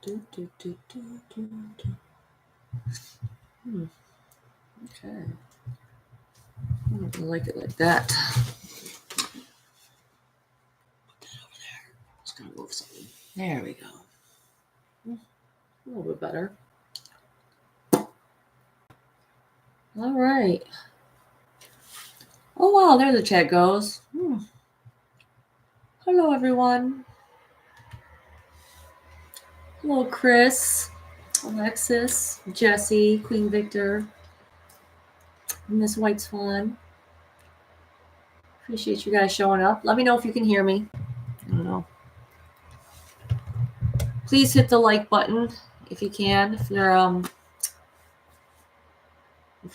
Okay. I don't like it like that. Put that over there. Just gonna move something. There we go. A little bit better. All right. Oh wow, there the chat goes. Hello everyone. Hello Chris, Alexis, Jesse, Queen Victor, Miss White Swan. Appreciate you guys showing up. Let me know if you can hear me. I don't know. Please hit the like button if you can. If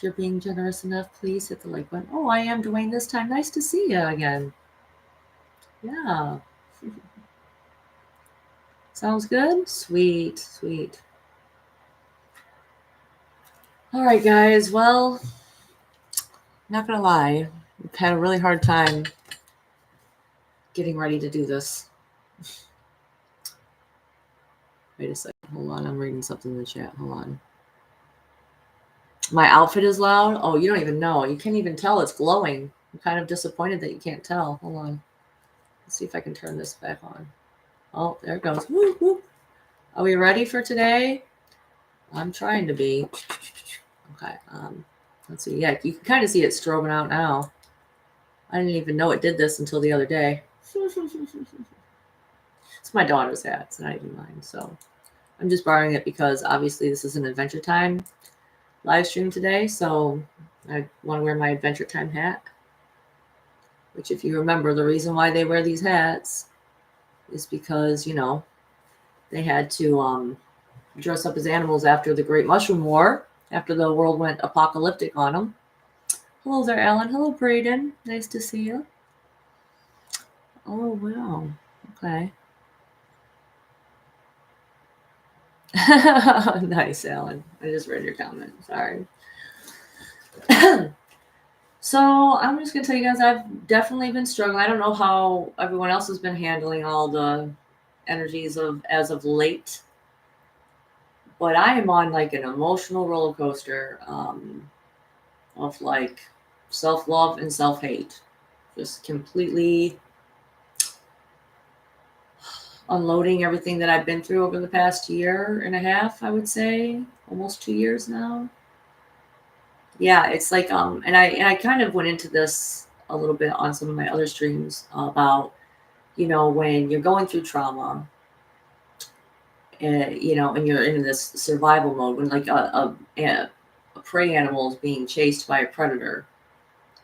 you're being generous enough, please hit the like button. Oh, I am Dwayne this time. Nice to see you again. Yeah. Sounds good? Sweet, sweet. All right, guys. Well, not gonna lie, I've had a really hard time getting ready to do this. Wait a second. Hold on. I'm reading something in the chat. Hold on. My outfit is loud. Oh, you don't even know. You can't even tell it's glowing. I'm kind of disappointed that you can't tell. Hold on. Let's see if I can turn this back on. Oh, there it goes. Woo, woo. Are we ready for today? I'm trying to be. Okay. Let's see. Yeah, you can kind of see it strobing out now. I didn't even know it did this until the other day. It's my daughter's hat. It's not even mine. So I'm just borrowing it because obviously this is an Adventure Time live stream today. So I want to wear my Adventure Time hat. Which, if you remember, the reason why they wear these hats is because, you know, they had to dress up as animals after the Great Mushroom War, after the world went apocalyptic on them. Hello there, Alan. Hello, Braden. Nice to see you. Oh, wow. Okay. Nice, Alan. I just read your comment. Sorry. So I'm just going to tell you guys, I've definitely been struggling. I don't know how everyone else has been handling all the energies as of late. But I am on like an emotional roller coaster of like self-love and self-hate. Just completely unloading everything that I've been through over the past year and a half, I would say. Almost 2 years now. Yeah, it's like and I kind of went into this a little bit on some of my other streams about, you know, when you're going through trauma, you know, and you're in this survival mode, when like a prey animal is being chased by a predator,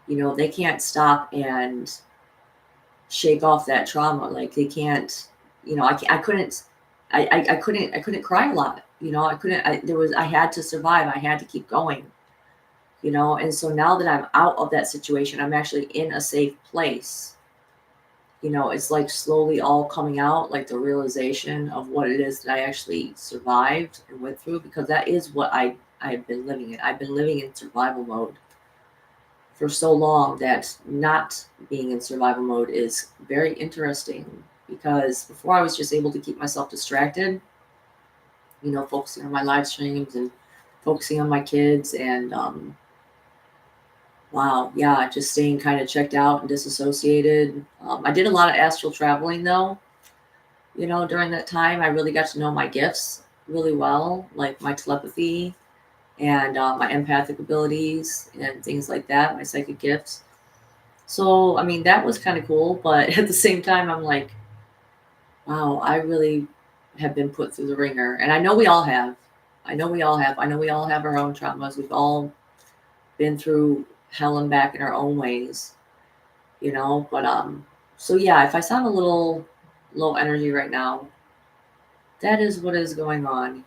you know, they can't stop and shake off that trauma. Like they can't, you know, I couldn't cry a lot. You know, I had to survive. I had to keep going, you know? And so now that I'm out of that situation, I'm actually in a safe place. You know, it's like slowly all coming out, like the realization of what it is that I actually survived and went through, because that is what I've been living in. I've been living in survival mode for so long that not being in survival mode is very interesting, because before I was just able to keep myself distracted, you know, focusing on my live streams and focusing on my kids and wow, yeah, just staying kind of checked out and disassociated. I did a lot of astral traveling though. You know, during that time, I really got to know my gifts really well, like my telepathy and my empathic abilities and things like that, my psychic gifts. So, I mean, that was kind of cool. But at the same time, I'm like, wow, I really have been put through the ringer. And I know we all have. I know we all have. I know we all have our own traumas. We've all been through hell and back in our own ways, you know. But so yeah, if I sound a little low energy right now, that is what is going on.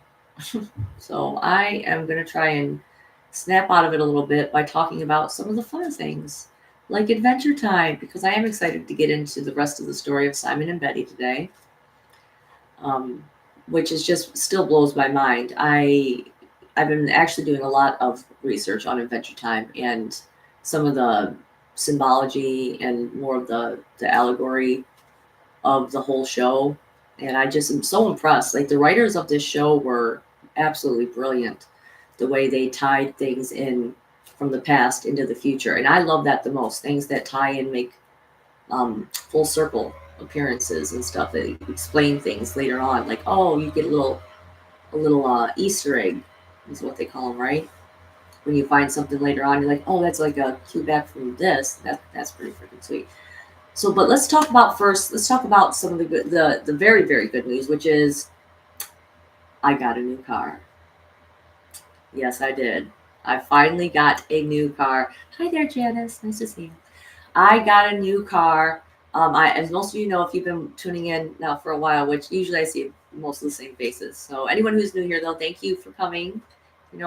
So I am going to try and snap out of it a little bit by talking about some of the fun things like Adventure Time, because I am excited to get into the rest of the story of Simon and Betty today, which is just still blows my mind. I've been actually doing a lot of research on Adventure Time and some of the symbology and more of the allegory of the whole show And I just am so impressed. Like the writers of this show were absolutely brilliant, the way they tied things in from the past into the future. And I love that the most. Things that tie in make full circle appearances and stuff that explain things later on. Like, oh, you get a little Easter egg is what they call them, right? When you find something later on, you're like, oh, that's like a cue back from this. That's pretty freaking sweet. So, but let's talk about first. Let's talk about some of the good, the very very good news, which is I got a new car. Yes, I did. I finally got a new car. Hi there, Janice. Nice to see you. I got a new car. As most of you know, if you've been tuning in now for a while, which usually I see most of the same faces. So anyone who's new here, though, thank you for coming.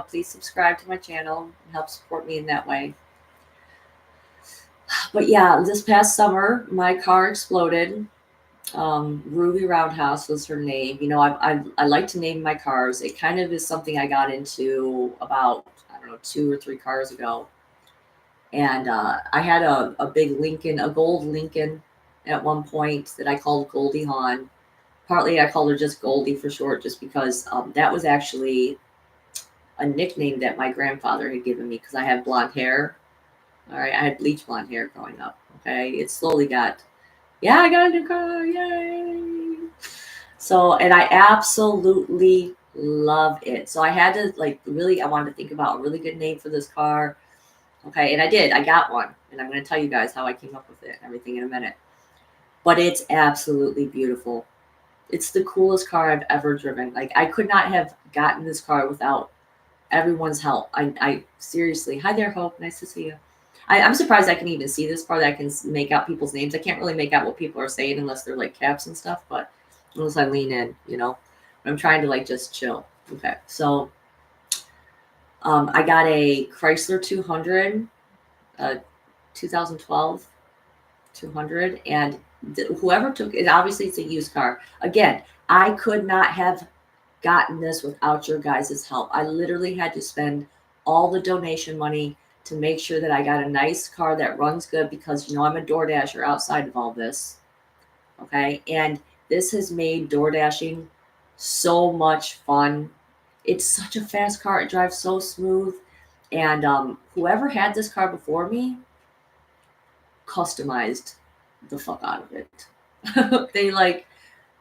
Please subscribe to my channel and help support me in that way. But yeah, this past summer, my car exploded. Ruby Roundhouse was her name. I like to name my cars. It kind of is something I got into about, I don't know, 2 or 3 cars ago. And I had a big Lincoln, a gold Lincoln at one point that I called Goldie Hawn. Partly I called her just Goldie for short, just because that was actually a nickname that my grandfather had given me because I have blonde hair. All right, I had bleach blonde hair growing up. Okay, it slowly got, yeah, I got a new car, yay! So, and I absolutely love it. So I had to I wanted to think about a really good name for this car. Okay, and I did. I got one, and I'm going to tell you guys how I came up with it and everything in a minute. But it's absolutely beautiful. It's the coolest car I've ever driven. Like, I could not have gotten this car without everyone's help. I seriously, hi there, Hope. Nice to see you. I'm surprised I can even see this part. I can make out people's names. I can't really make out what people are saying unless they're like caps and stuff, but unless I lean in. I'm trying to just chill. Okay, so I got a Chrysler 200, 2012 200, and whoever took it, obviously it's a used car. Again, I could not have gotten this without your guys' help. I literally had to spend all the donation money to make sure that I got a nice car that runs good because, I'm a DoorDasher outside of all this. Okay. And this has made DoorDashing so much fun. It's such a fast car. It drives so smooth. And whoever had this car before me customized the fuck out of it.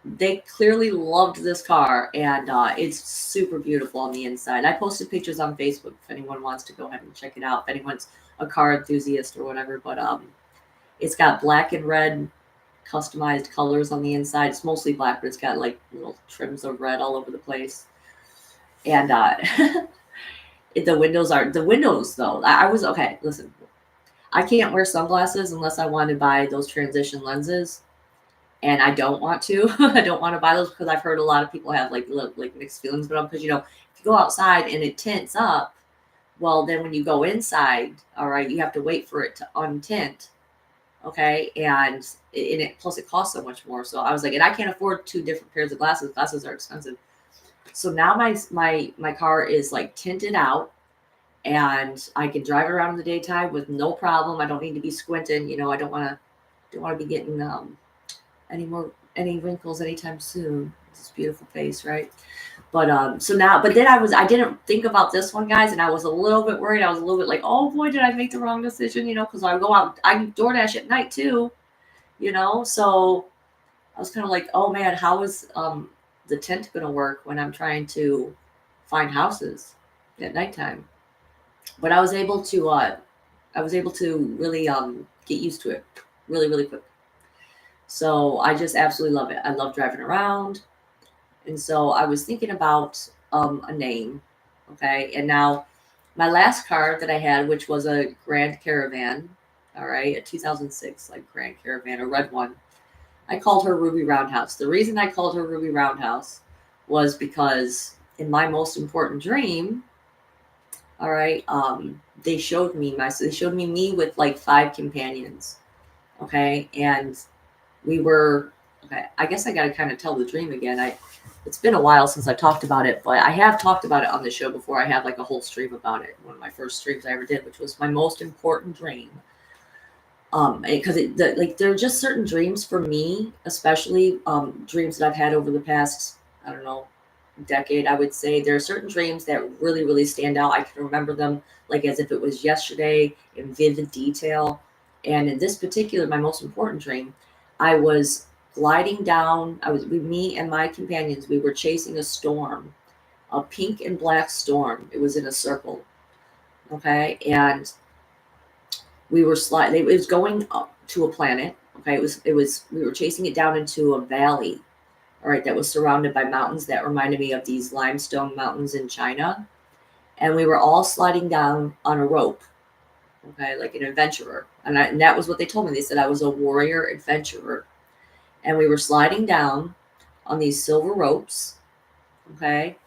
They clearly loved this car, and it's super beautiful on the inside. I posted pictures on Facebook if anyone wants to go ahead and check it out, if anyone's a car enthusiast or whatever. But it's got black and red customized colors on the inside. It's mostly black, but it's got little trims of red all over the place. And the windows though. I was okay. Listen, I can't wear sunglasses unless I want to buy those transition lenses. And I don't want to. I don't want to buy those because I've heard a lot of people have mixed feelings about them. Because if you go outside and it tints up, well, then when you go inside, all right, you have to wait for it to untint. Okay, and plus it costs so much more. So I was like, and I can't afford 2 different pairs of glasses. Glasses are expensive. So now my car is tinted out, and I can drive around in the daytime with no problem. I don't need to be squinting. I don't want to be getting any wrinkles anytime soon. It's this beautiful face, right? But then I didn't think about this one, guys, and I was a little bit worried. I was a little bit like, oh boy, did I make the wrong decision? Because I go out, I DoorDash at night too, so I was kind of like, oh man, how is the tent gonna work when I'm trying to find houses at nighttime? But I was able to really get used to it really, really quick. So I just absolutely love it. I love driving around. And so I was thinking about a name. Okay. And now my last car that I had, which was a Grand Caravan, all right, a 2006 Grand Caravan, a red one, I called her Ruby Roundhouse. The reason I called her Ruby Roundhouse was because in my most important dream, all right, they showed me me with 5 companions. Okay. And we were, okay, I guess I got to kind of tell the dream again. It's been a while since I talked about it, but I have talked about it on the show before. I have a whole stream about it. One of my first streams I ever did, which was my most important dream. Because like there are just certain dreams for me, especially dreams that I've had over the past, I don't know, decade. I would say there are certain dreams that really, really stand out. I can remember them like as if it was yesterday in vivid detail. And in this particular, my most important dream, I was gliding down. I was with me and my companions. We were chasing a storm, a pink and black storm. It was in a circle. Okay, and we were sliding. It was going up to a planet. Okay, it was. We were chasing it down into a valley. All right, that was surrounded by mountains that reminded me of these limestone mountains in China, and we were all sliding down on a rope. Okay, like an adventurer, and that was what they told me. They said I was a warrior adventurer, and we were sliding down on these silver ropes. Okay,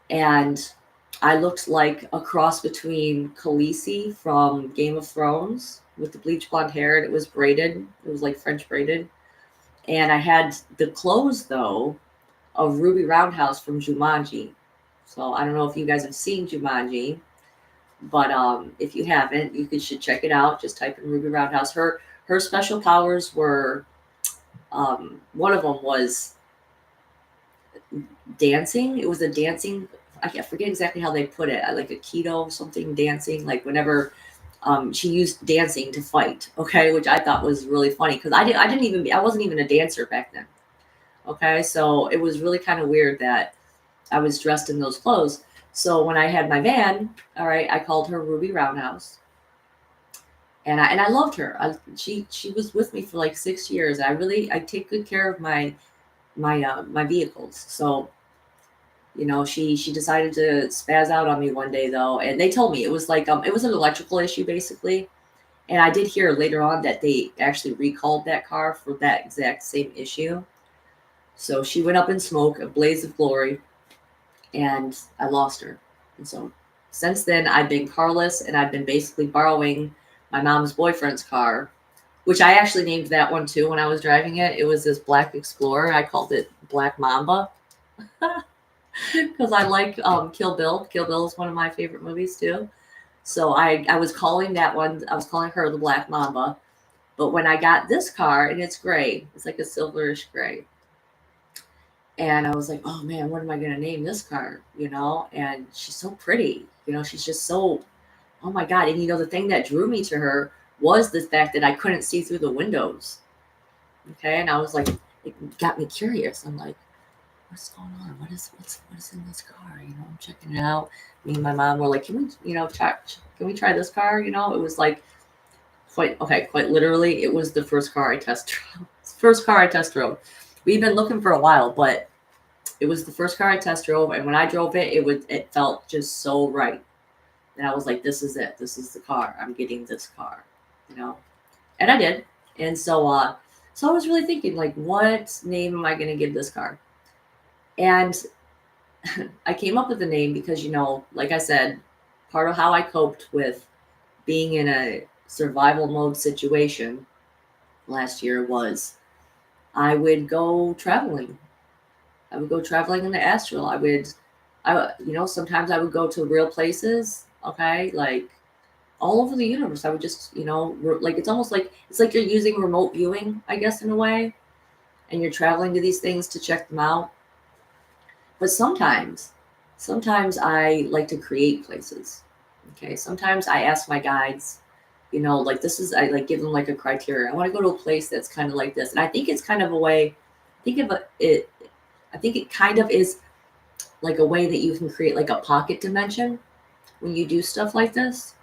and I looked like a cross between Khaleesi from Game of Thrones with the bleach blonde hair, and it was braided. It was like French braided. And I had the clothes, though, of Ruby Roundhouse from Jumanji. So I don't know if you guys have seen Jumanji, but if you haven't, should check it out. Just type in Ruby Roundhouse. Her special powers were one of them was dancing. It was a dancing. I can't forget exactly how they put it. Like a keto something dancing. Like whenever she used dancing to fight. Okay, which I thought was really funny because I wasn't even a dancer back then. Okay, so it was really kind of weird that I was dressed in those clothes. So when I had my van, all right, I called her Ruby Roundhouse, and I loved her. She was with me for like 6 years. I take good care of my vehicles. So she decided to spaz out on me one day though, and they told me it was like it was an electrical issue basically. And I did hear later on that they actually recalled that car for that exact same issue. So she went up in smoke, a blaze of glory, and I lost her. And so since then, I've been carless, and I've been basically borrowing my mom's boyfriend's car, which I actually named that one too when I was driving it. It was this Black Explorer. I called it Black Mamba because I like Kill Bill. Kill Bill is one of my favorite movies too. So I was calling that one, I was calling her the Black Mamba. But when I got this car, and it's gray, it's like a silverish gray. And I was like, oh man, what am I going to name this car? And she's so pretty. She's just so, oh my God. And the thing that drew me to her was the fact that I couldn't see through the windows. Okay. And I was like, it got me curious. I'm like, what's going on? What is in this car? I'm checking it out. Me and my mom were like, can we try this car? It was like quite literally, it was the first car I test drove. First car I test drove. We've been looking for a while, but it was the first car I test drove, and when I drove it, it felt just so right. And I was like, this is it. This is the car. I'm getting this car, And I did. And so I was really thinking, like, what name am I going to give this car? And I came up with the name because, like I said, part of how I coped with being in a survival mode situation last year was I would go traveling. I would go traveling in the astral. Sometimes I would go to real places, okay, like all over the universe. I would just, like it's almost like it's like you're using remote viewing, I guess, in a way, and you're traveling to these things to check them out. But sometimes I like to create places. Okay, sometimes I ask my guides, like I like give them like a criteria. I want to go to a place that's kind of like this, and I think it's kind of a way. Think of it. I think it kind of is like a way that you can create like a pocket dimension when you do stuff like this.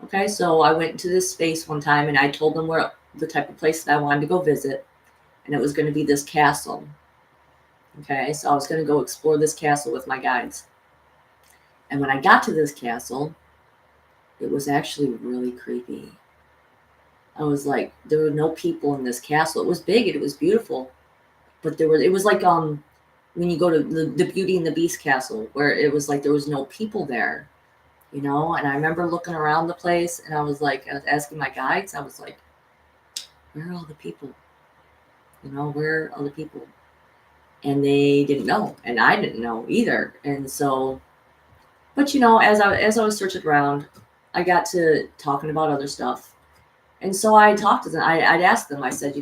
Okay, so I went into this space one time and I told them where the type of place that I wanted to go visit, and it was going to be this castle. Okay, so I was going to go explore this castle with my guides. And when I got to this castle, it was actually really creepy. I was like, there were no people in this castle. It was big and it was beautiful, but it was like when you go to the Beauty and the Beast castle, where it was like there was no people there, And I remember looking around the place, and I was asking my guides. I was like, where are all the people? Where are all the people? And they didn't know, and I didn't know either. And so, but as I was searching around, I got to talking about other stuff, And so I talked to them. I'd asked them, I said,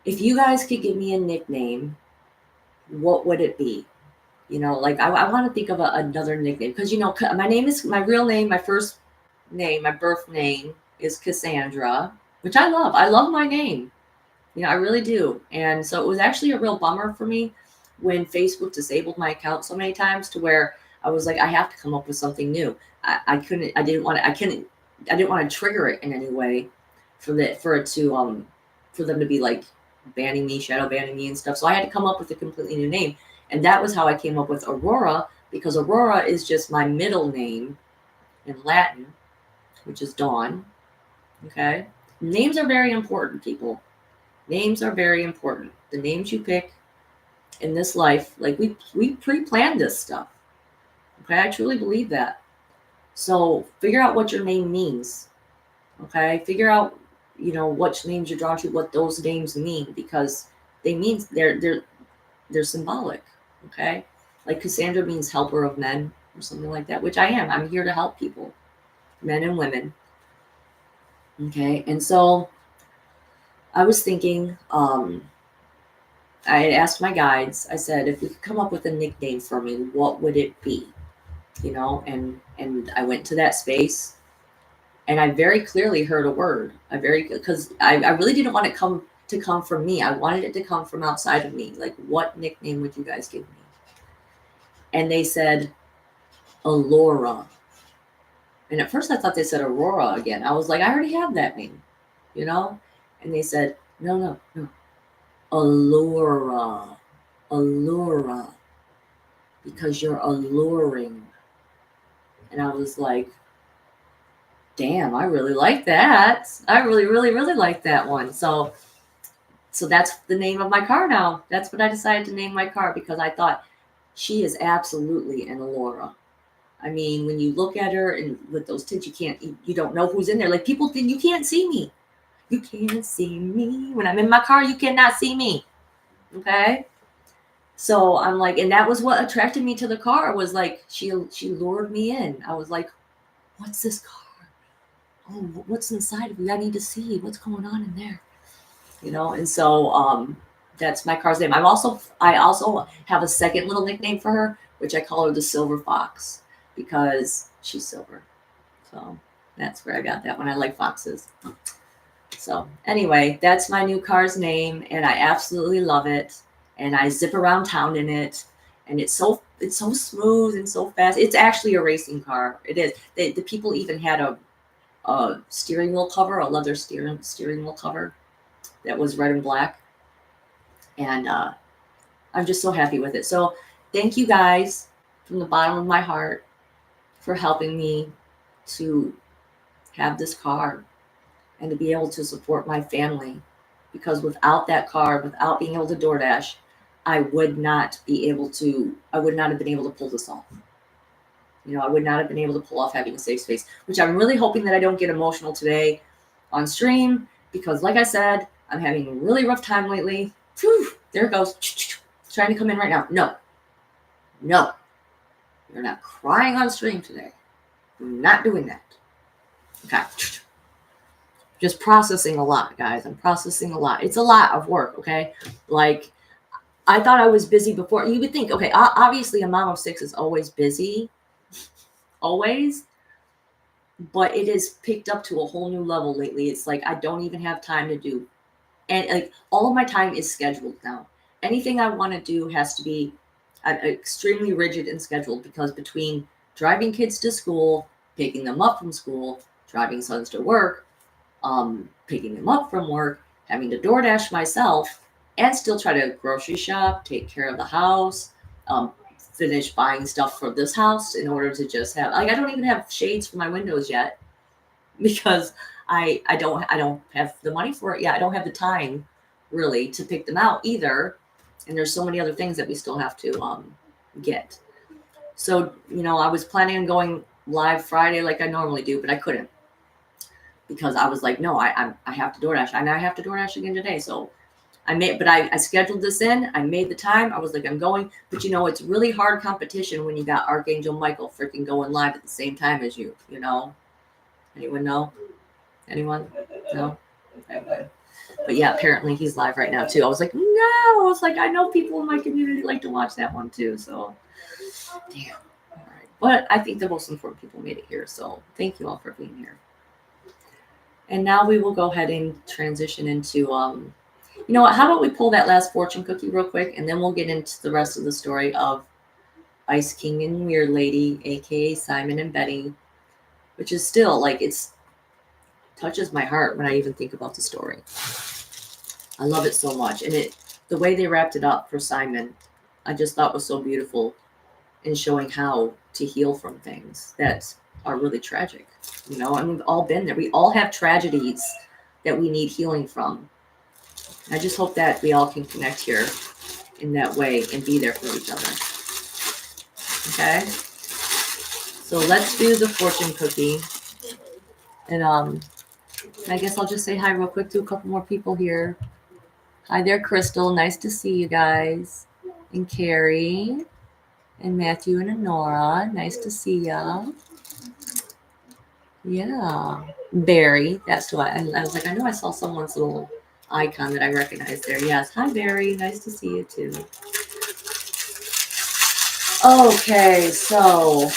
if you guys could give me a nickname, what would it be? Like I want to think of another nickname because, my name is my real name, my first name, my birth name is Cassandra, which I love. I love my name. I really do. And so it was actually a real bummer for me when Facebook disabled my account so many times to where I was like, I have to come up with something new. I couldn't, I didn't want to, I didn't want to trigger it in any way for them to be like banning me, shadow banning me and stuff. So I had to come up with a completely new name. And that was how I came up with Aurora, because Aurora is just my middle name in Latin, which is dawn. Okay. Names are very important, people. Names are very important. The names you pick in this life, like we pre-planned this stuff. Okay, I truly believe that. So figure out what your name means. Okay, figure out what names you're drawn to, what those names mean, because they're symbolic. Okay, like Cassandra means helper of men or something like that, which I am. I'm here to help people, men and women. Okay, and so I was thinking, I asked my guides, I said, if we could come up with a nickname for me, what would it be? And I went to that space and I very clearly heard a word. Because I really didn't want it to come from me. I wanted it to come from outside of me. Like, what nickname would you guys give me? And they said, Alora. And at first I thought they said Aurora again. I was like, I already have that name, And they said, no. Allura, because you're alluring. And I was like, damn, I really like that. I really, really, really like that one. So that's the name of my car now. That's what I decided to name my car, because I thought she is absolutely an Allura. I mean, when you look at her and with those tints, you don't know who's in there. Like, people think you can't see me. You can't see me. When I'm in my car, you cannot see me. Okay. So I'm like, and that was what attracted me to the car, was like, she lured me in. I was like, what's this car? Oh, what's inside of you? I need to see what's going on in there. And so that's my car's name. I also have a second little nickname for her, which I call her the Silver Fox, because she's silver. So that's where I got that one. I like foxes. So anyway, that's my new car's name, and I absolutely love it. And I zip around town in it, and it's so smooth and so fast. It's actually a racing car. It is. The people even had a steering wheel cover, a leather steering wheel cover that was red and black. And I'm just so happy with it. So thank you guys from the bottom of my heart for helping me to have this car and to be able to support my family. Because without that car, without being able to DoorDash, I would not have been able to pull this off. I would not have been able to pull off having a safe space, which I'm really hoping that I don't get emotional today on stream, because like I said, I'm having a really rough time lately. Whew, there it goes. It's trying to come in right now. No, you're not crying on stream today. I'm not doing that. Okay. Just processing a lot, guys. I'm processing a lot. It's a lot of work, okay? Like, I thought I was busy before. You would think, okay, obviously a mom of 6 is always busy. Always. But it is picked up to a whole new level lately. It's like I don't even have time to do. And like, all of my time is scheduled now. Anything I want to do has to be extremely rigid and scheduled, because between driving kids to school, picking them up from school, driving sons to work, picking them up from work, having to DoorDash myself, and still try to grocery shop, take care of the house, finish buying stuff for this house in order to just have, like, I don't even have shades for my windows yet, because I don't have the money for it yet. I don't have the time really to pick them out either. And there's so many other things that we still have to get. So, I was planning on going live Friday like I normally do, but I couldn't, because I was like, no, I have to DoorDash, and I have to DoorDash again today. So I scheduled this in. I made the time. I was like, I'm going. But it's really hard competition when you got Archangel Michael freaking going live at the same time as you. Anyone know? Anyone? No? Okay. But yeah, apparently he's live right now too. I was like, no. I was like, I know people in my community like to watch that one too. So, damn. All right. But I think the most important people made it here. So thank you all for being here. And now we will go ahead and transition into, you know what? How about we pull that last fortune cookie real quick, and then we'll get into the rest of the story of Ice King and Weird Lady, aka Simon and Betty, which is still like it's touches my heart when I even think about the story. I love it so much, and the way they wrapped it up for Simon, I just thought was so beautiful in showing how to heal from things that are really tragic. You know, and we've all been there. We all have tragedies that we need healing from. I just hope that we all can connect here in that way and be there for each other. Okay? So let's do the fortune cookie. And I guess I'll just say hi real quick to a couple more people here. Hi there, Crystal. Nice to see you guys. And Carrie. And Matthew and Honora. Nice to see ya. Yeah. Barry. That's who I was like, I know I saw someone's little icon that I recognized there. Yes. Hi, Barry. Nice to see you too. Okay, so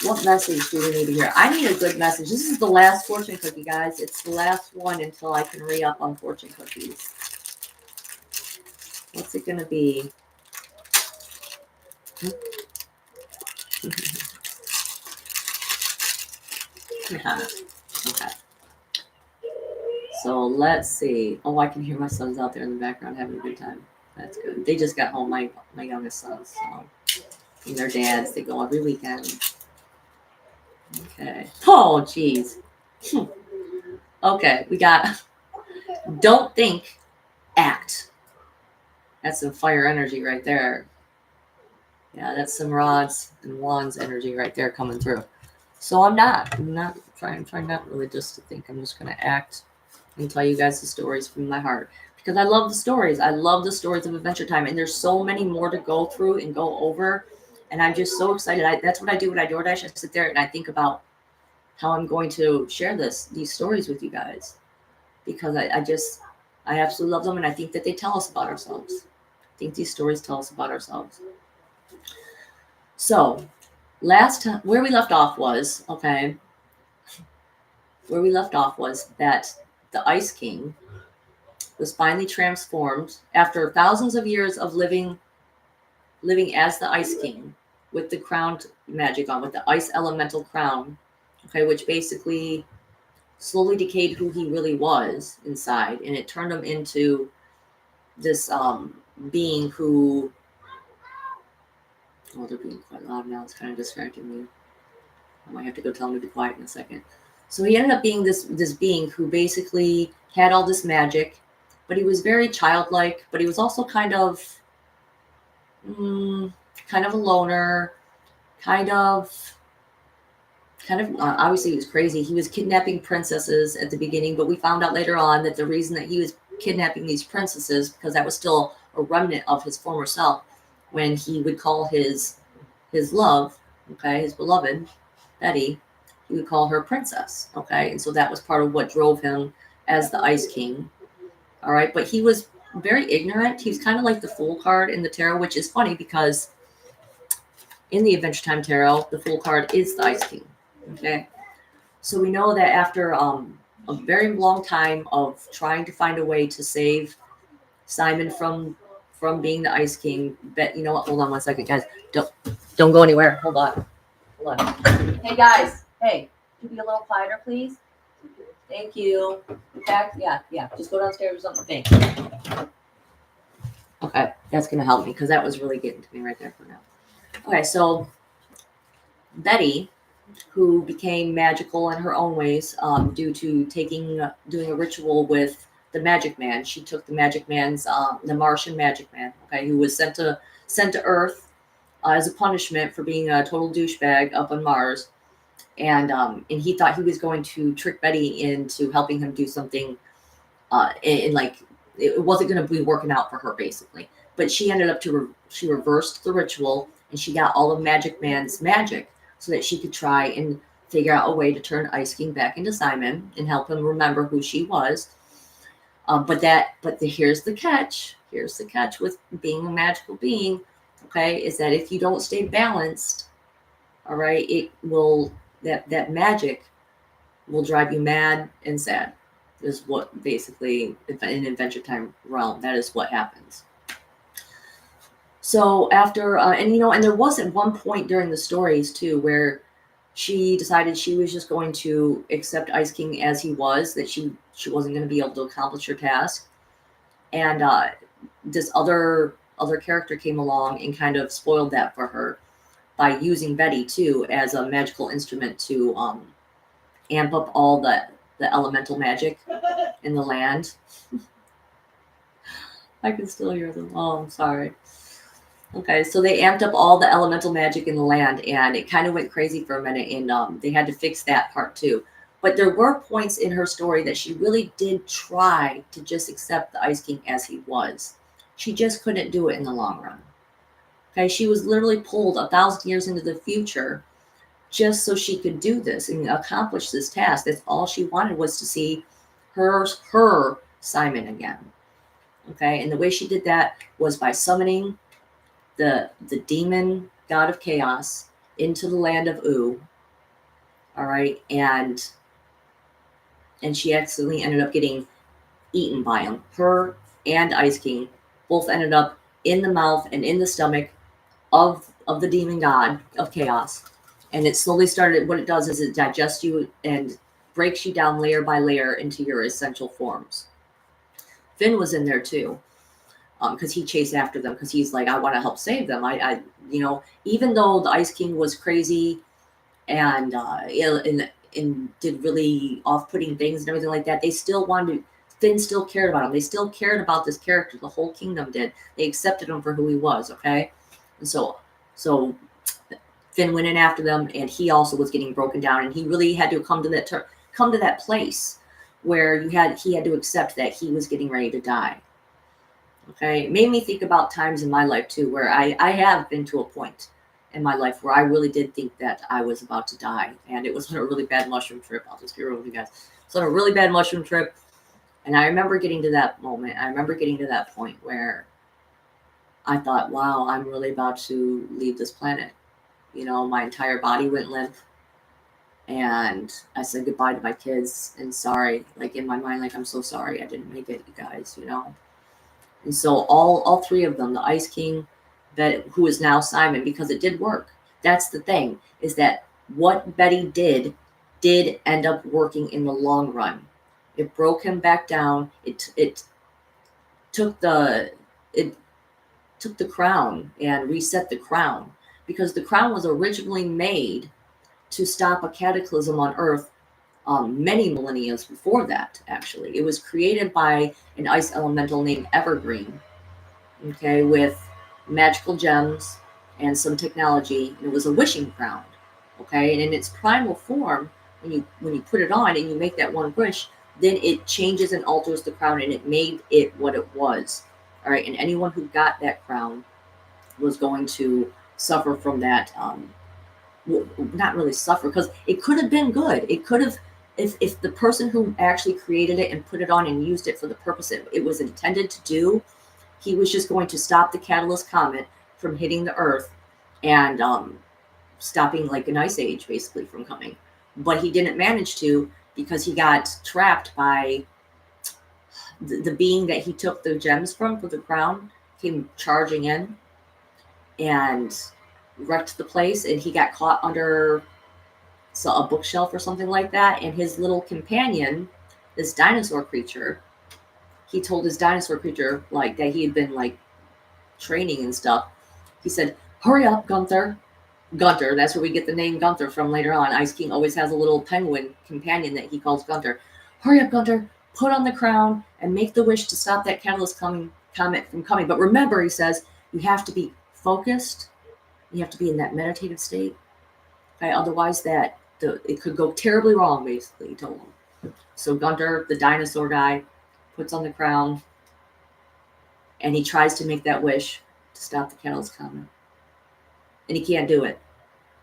what message do we need to hear? I need a good message. This is the last fortune cookie, guys. It's the last one until I can re-up on fortune cookies. What's it going to be? Yeah. Okay. So let's see. Oh, I can hear my sons out there in the background having a good time. That's good. They just got home, my youngest sons. So. And their dads, they go every weekend. Okay. Oh, geez. Okay, we got don't think, act. That's some fire energy right there. Yeah, that's some rods and wands energy right there coming through. So I'm not trying not really just to think. I'm just going to act and tell you guys the stories from my heart. Because I love the stories. I love the stories of Adventure Time. And there's so many more to go through and go over. And I'm just so excited. That's what I do when I DoorDash. I sit there and I think about how I'm going to share these stories with you guys. Because I absolutely love them. And I think that they tell us about ourselves. I think these stories tell us about ourselves. So last time, where we left off was, that the Ice King was finally transformed after thousands of years of living as the Ice King with the crowned magic on, with the ice elemental crown, okay, which basically slowly decayed who he really was inside, and it turned him into this being who, oh, they're being quite loud now. It's kind of distracting me. I might have to go tell him to be quiet in a second. So he ended up being this being who basically had all this magic, but he was very childlike, but he was also kind of a loner, obviously he was crazy. He was kidnapping princesses at the beginning, but we found out later on that the reason that he was kidnapping these princesses, because that was still a remnant of his former self, when he would call his love, okay, his beloved, Betty, he would call her princess, okay? And so that was part of what drove him as the Ice King, all right? But he was very ignorant. He's kind of like the Fool card in the tarot, which is funny because in the Adventure Time Tarot, the Fool card is the Ice King, okay? So we know that after a very long time of trying to find a way to save Simon from being the Ice King, you know what? Hold on one second, guys. Don't go anywhere. Hold on. Hey, guys. Hey, can you be a little quieter, please? Thank you. In fact, yeah. Just go downstairs or something. Thanks. Okay, that's going to help me because that was really getting to me right there for now. Okay, so Betty, who became magical in her own ways due to doing a ritual with the Magic Man. She took the Magic Man's, the Martian Magic Man, okay, who was sent to Earth as a punishment for being a total douchebag up on Mars. And he thought he was going to trick Betty into helping him do something, and like it wasn't going to be working out for her basically. But she ended up she reversed the ritual and she got all of Magic Man's magic so that she could try and figure out a way to turn Ice King back into Simon and help him remember who she was. Here's the catch. Here's the catch with being a magical being. Okay, is that if you don't stay balanced, all right, it will that magic will drive you mad and sad. Is what basically in Adventure Time realm, that is what happens. So after and there was at one point during the stories too where she decided she was just going to accept Ice King as he was, that she wasn't going to be able to accomplish her task, and this other character came along and kind of spoiled that for her by using Betty too as a magical instrument to amp up all the elemental magic in the land. I can still hear them. Oh, I'm sorry. Okay, so they amped up all the elemental magic in the land, and it kind of went crazy for a minute, and they had to fix that part too. But there were points in her story that she really did try to just accept the Ice King as he was. She just couldn't do it in the long run. Okay, she was literally pulled 1,000 years into the future just so she could do this and accomplish this task. That's all she wanted, was to see her Simon again. Okay, and the way she did that was by summoning the demon god of chaos into the land of Oo. All right, and she accidentally ended up getting eaten by him. Her and Ice King both ended up in the mouth and in the stomach of the demon god of chaos. And it slowly started, what it does is it digests you and breaks you down layer by layer into your essential forms. Finn was in there too, because he chased after them, because he's like, I want to help save them. I even though the Ice King was crazy and did really off-putting things and everything like that, they still wanted. Finn still cared about him. They still cared about this character. The whole kingdom did. They accepted him for who he was. Okay, and so Finn went in after them, and he also was getting broken down, and he really had to come to that place where he had to accept that he was getting ready to die. Okay, it made me think about times in my life too where I have been to a point in my life where I really did think that I was about to die, and it was on a really bad mushroom trip. I'll just be real with you guys. It's on a really bad mushroom trip, and I remember getting to that moment. I remember getting to that point where I thought, wow, I'm really about to leave this planet. My entire body went limp, and I said goodbye to my kids, and sorry, like in my mind, like, I'm so sorry I didn't make it, you guys, And so all three of them, the Ice King, who is now Simon, because it did work. That's the thing, is that what Betty did end up working in the long run. It broke him back down. It took the crown and reset the crown, because the crown was originally made to stop a cataclysm on Earth many millennia before that. Actually, it was created by an ice elemental named Evergreen, okay, with magical gems and some technology, and it was a wishing crown, okay, and in its primal form, when you put it on and you make that one wish, then it changes and alters the crown, and it made it what it was. All right, and anyone who got that crown was going to suffer from that. Not really suffer, because it could have been good. It could have, if the person who actually created it and put it on and used it for the purpose it was intended to do, he was just going to stop the Catalyst Comet from hitting the Earth and stopping like an ice age basically from coming. But he didn't manage to, because he got trapped by the being that he took the gems from for the crown, came charging in and wrecked the place, and he got caught under a bookshelf or something like that. And his little companion, this dinosaur creature, he told his dinosaur creature, like, that he had been like training and stuff. He said, hurry up, Gunther. Gunter, that's where we get the name Gunther from later on. Ice King always has a little penguin companion that he calls Gunter. Hurry up, Gunter, put on the crown and make the wish to stop that Catalyst Comet from coming. But remember, he says, you have to be focused. You have to be in that meditative state. Okay, otherwise it could go terribly wrong, basically, he told him. So Gunter, the dinosaur guy, puts on the crown, and he tries to make that wish to stop the Catalyst Comet. And he can't do it.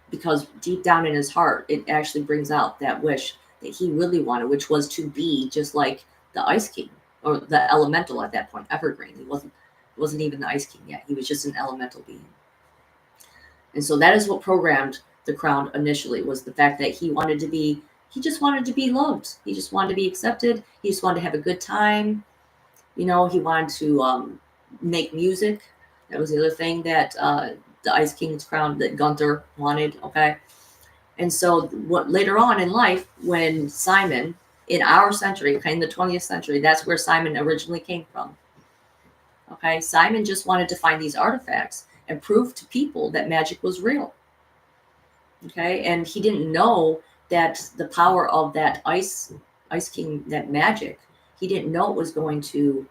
because deep down in his heart, it actually brings out that wish that he really wanted, which was to be just like the Ice King or the elemental at that point, Evergreen. He wasn't even the Ice King yet. He was just an elemental being. And so that is what programmed the crown initially, was the fact that he just wanted to be loved. He just wanted to be accepted. He just wanted to have a good time. He wanted to make music. That was the other thing that the Ice King's crown that Gunther wanted. Okay. And so what later on in life, when Simon, in our century, okay, in the 20th century, that's where Simon originally came from. Okay. Simon just wanted to find these artifacts and prove to people that magic was real. Okay. And he didn't know that the power of that Ice King, that magic, he didn't know it was going to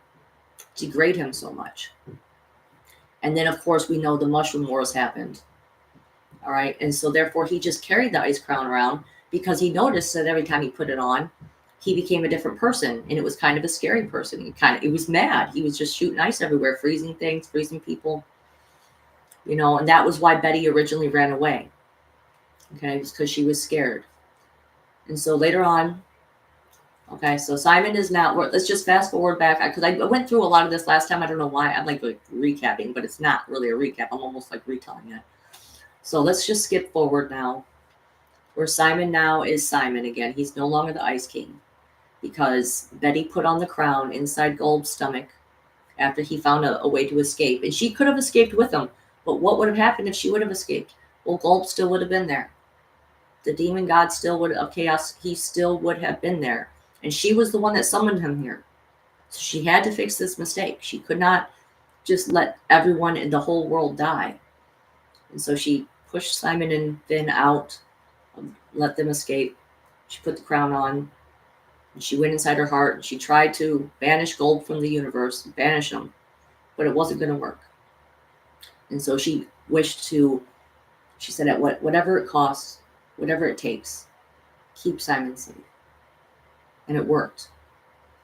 degrade him so much. And then, of course, we know the Mushroom Wars happened. All right. And so, therefore, he just carried the ice crown around because he noticed that every time he put it on, he became a different person. And it was kind of a scary person. It was mad. He was just shooting ice everywhere, freezing things, freezing people. And that was why Betty originally ran away. Okay. It was because she was scared. And so later on, okay, so Simon is now, let's just fast forward back, because I went through a lot of this last time. I don't know why. I'm like recapping, but it's not really a recap. I'm almost like retelling it. So let's just skip forward now, where Simon now is Simon again. He's no longer the Ice King, because Betty put on the crown inside Gold's stomach after he found a way to escape. And she could have escaped with him, but what would have happened if she would have escaped? Well, Gold still would have been there. The demon god of chaos, he still would have been there. And she was the one that summoned him here. So she had to fix this mistake. She could not just let everyone in the whole world die. And so she pushed Simon and Finn out, let them escape. She put the crown on. And she went inside her heart. And she tried to banish Gold from the universe, banish him. But it wasn't going to work. And so she said, at whatever it costs, whatever it takes, keep Simon safe. And it worked.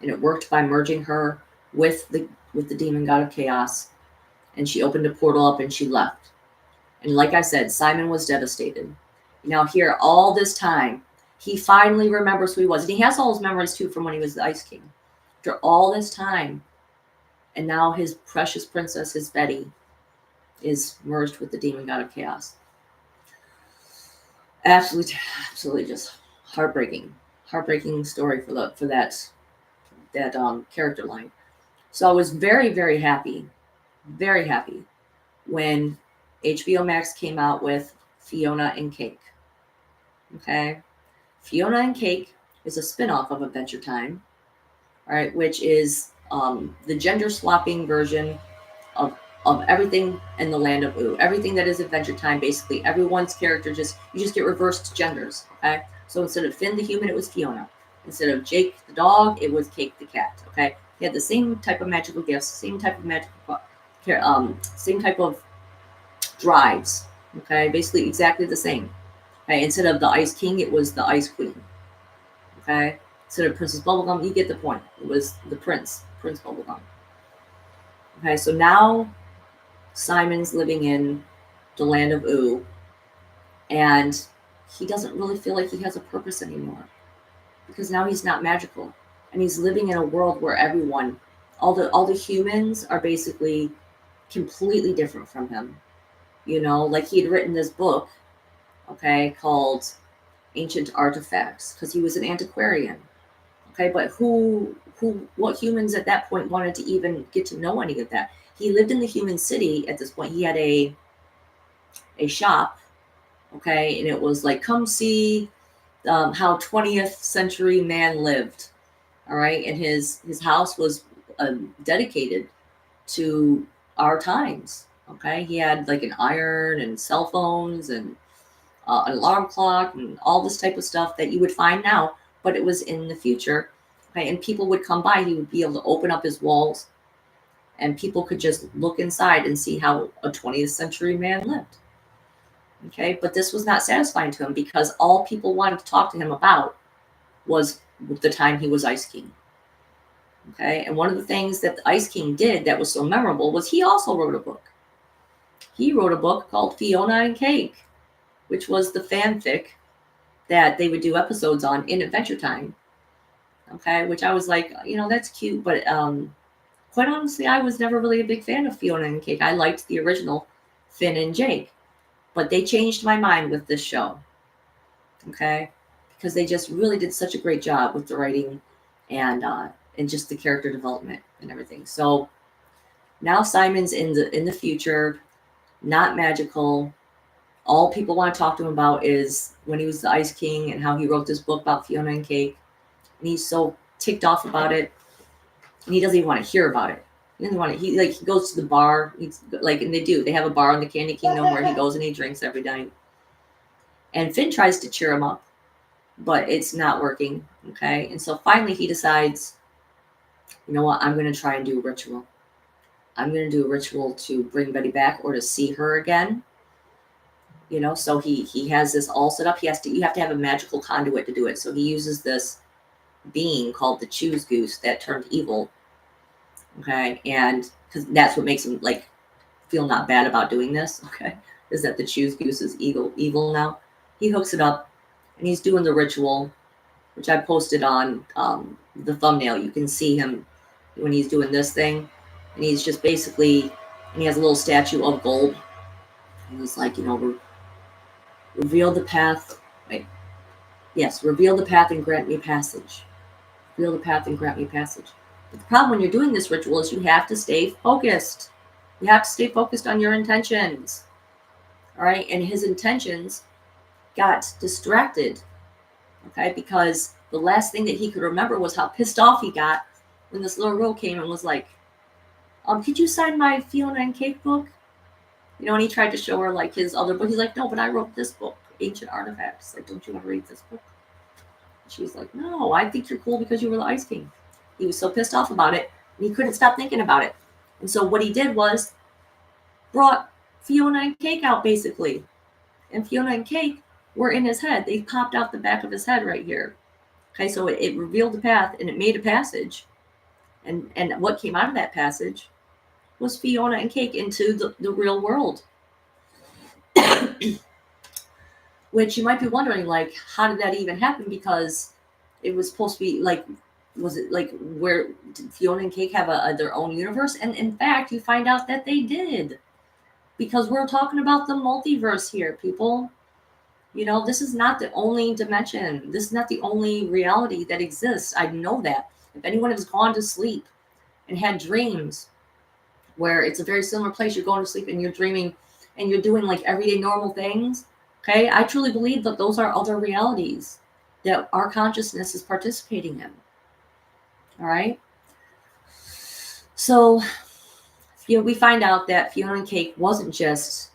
And it worked by merging her with the demon god of chaos. And she opened a portal up and she left. And like I said, Simon was devastated. Now here, all this time, he finally remembers who he was. And he has all his memories too from when he was the Ice King. After all this time, and now his precious princess, his Betty, is merged with the demon god of chaos. Absolutely just heartbreaking story for that character line. So I was very, very happy when HBO Max came out with Fiona and Cake. Okay, Fiona and Cake is a spin-off of Adventure Time, all right, which is the gender swapping version of everything in the land of Ooh. Everything that is Adventure Time, basically everyone's character you just get reversed genders. Okay, so instead of Finn the human, it was Fiona. Instead of Jake the dog, it was Cake the cat. Okay, he had the same type of magical gifts, same type of drives. Okay, basically exactly the same. Okay, instead of the Ice King, it was the Ice Queen. Okay, instead of Princess Bubblegum, you get the point. It was the Prince Bubblegum. Okay, so now Simon's living in the land of Ooh, and he doesn't really feel like he has a purpose anymore, because now he's not magical, and he's living in a world where everyone, all the humans are basically completely different from him. Like he had written this book, okay, called Ancient Artifacts, because he was an antiquarian. Okay, but what humans at that point wanted to even get to know any of that? He lived in the human city at this point. He had a shop, okay, and it was like, come see how 20th century man lived, all right, and his house was dedicated to our times. Okay, he had like an iron and cell phones and an alarm clock and all this type of stuff that you would find now, but it was in the future. Okay, and people would come by. He would be able to open up his walls, and people could just look inside and see how a 20th century man lived. Okay, but this was not satisfying to him, because all people wanted to talk to him about was the time he was Ice King. Okay, and one of the things that the Ice King did that was so memorable was he also wrote a book. He wrote a book called Fiona and Cake, which was the fanfic that they would do episodes on in Adventure Time. Okay, which I was like, that's cute, but quite honestly, I was never really a big fan of Fiona and Cake. I liked the original Finn and Jake, but they changed my mind with this show. Okay, because they just really did such a great job with the writing and just the character development and everything. So now Simon's in the future, not magical. All people want to talk to him about is when he was the Ice King and how he wrote this book about Fiona and Cake, and he's so ticked off about it, and he doesn't even want to hear about it. He doesn't want to. He goes to the bar. He's like, and they have a bar in the Candy Kingdom where he goes and he drinks every night. And Finn tries to cheer him up, but it's not working. Okay, and so finally he decides, you know what? I'm going to try and do a ritual. I'm going to do a ritual to bring Betty back or to see her again. So he has this all set up. You have to have a magical conduit to do it. So he uses this being called the Choose Goose that turned evil. Okay, and because that's what makes him like feel not bad about doing this. Okay, is that the Choose Goose is evil now. He hooks it up, and he's doing the ritual, which I posted on the thumbnail. You can see him when he's doing this thing, and he's just basically, and he has a little statue of gold, and he's like, reveal the path. Wait, yes, reveal the path and grant me passage. Reveal the path and grant me passage. But the problem when you're doing this ritual is you have to stay focused. You have to stay focused on your intentions. All right, and his intentions got distracted. Okay, because the last thing that he could remember was how pissed off he got when this little girl came and was like, could you sign my Fiona and Cake book? And he tried to show her like his other book. He's like, no, but I wrote this book, Ancient Artifacts. Like, don't you want to read this book? She's like, no, I think you're cool because you were the Ice King. He was so pissed off about it, and he couldn't stop thinking about it. And so what he did was brought Fiona and Cake out, basically. And Fiona and Cake were in his head. They popped out the back of his head right here. Okay, so it revealed the path, and it made a passage. And what came out of that passage was Fiona and Cake into the real world. Which you might be wondering, like, how did that even happen? Because it was supposed to be like, was it like where did Fiona and Cake have their own universe? And in fact, you find out that they did, because we're talking about the multiverse here, people. This is not the only dimension. This is not the only reality that exists. I know that. If anyone has gone to sleep and had dreams where it's a very similar place, you're going to sleep and you're dreaming and you're doing like everyday normal things. Okay, I truly believe that those are other realities that our consciousness is participating in. All right. So, we find out that Fiona and Cake wasn't just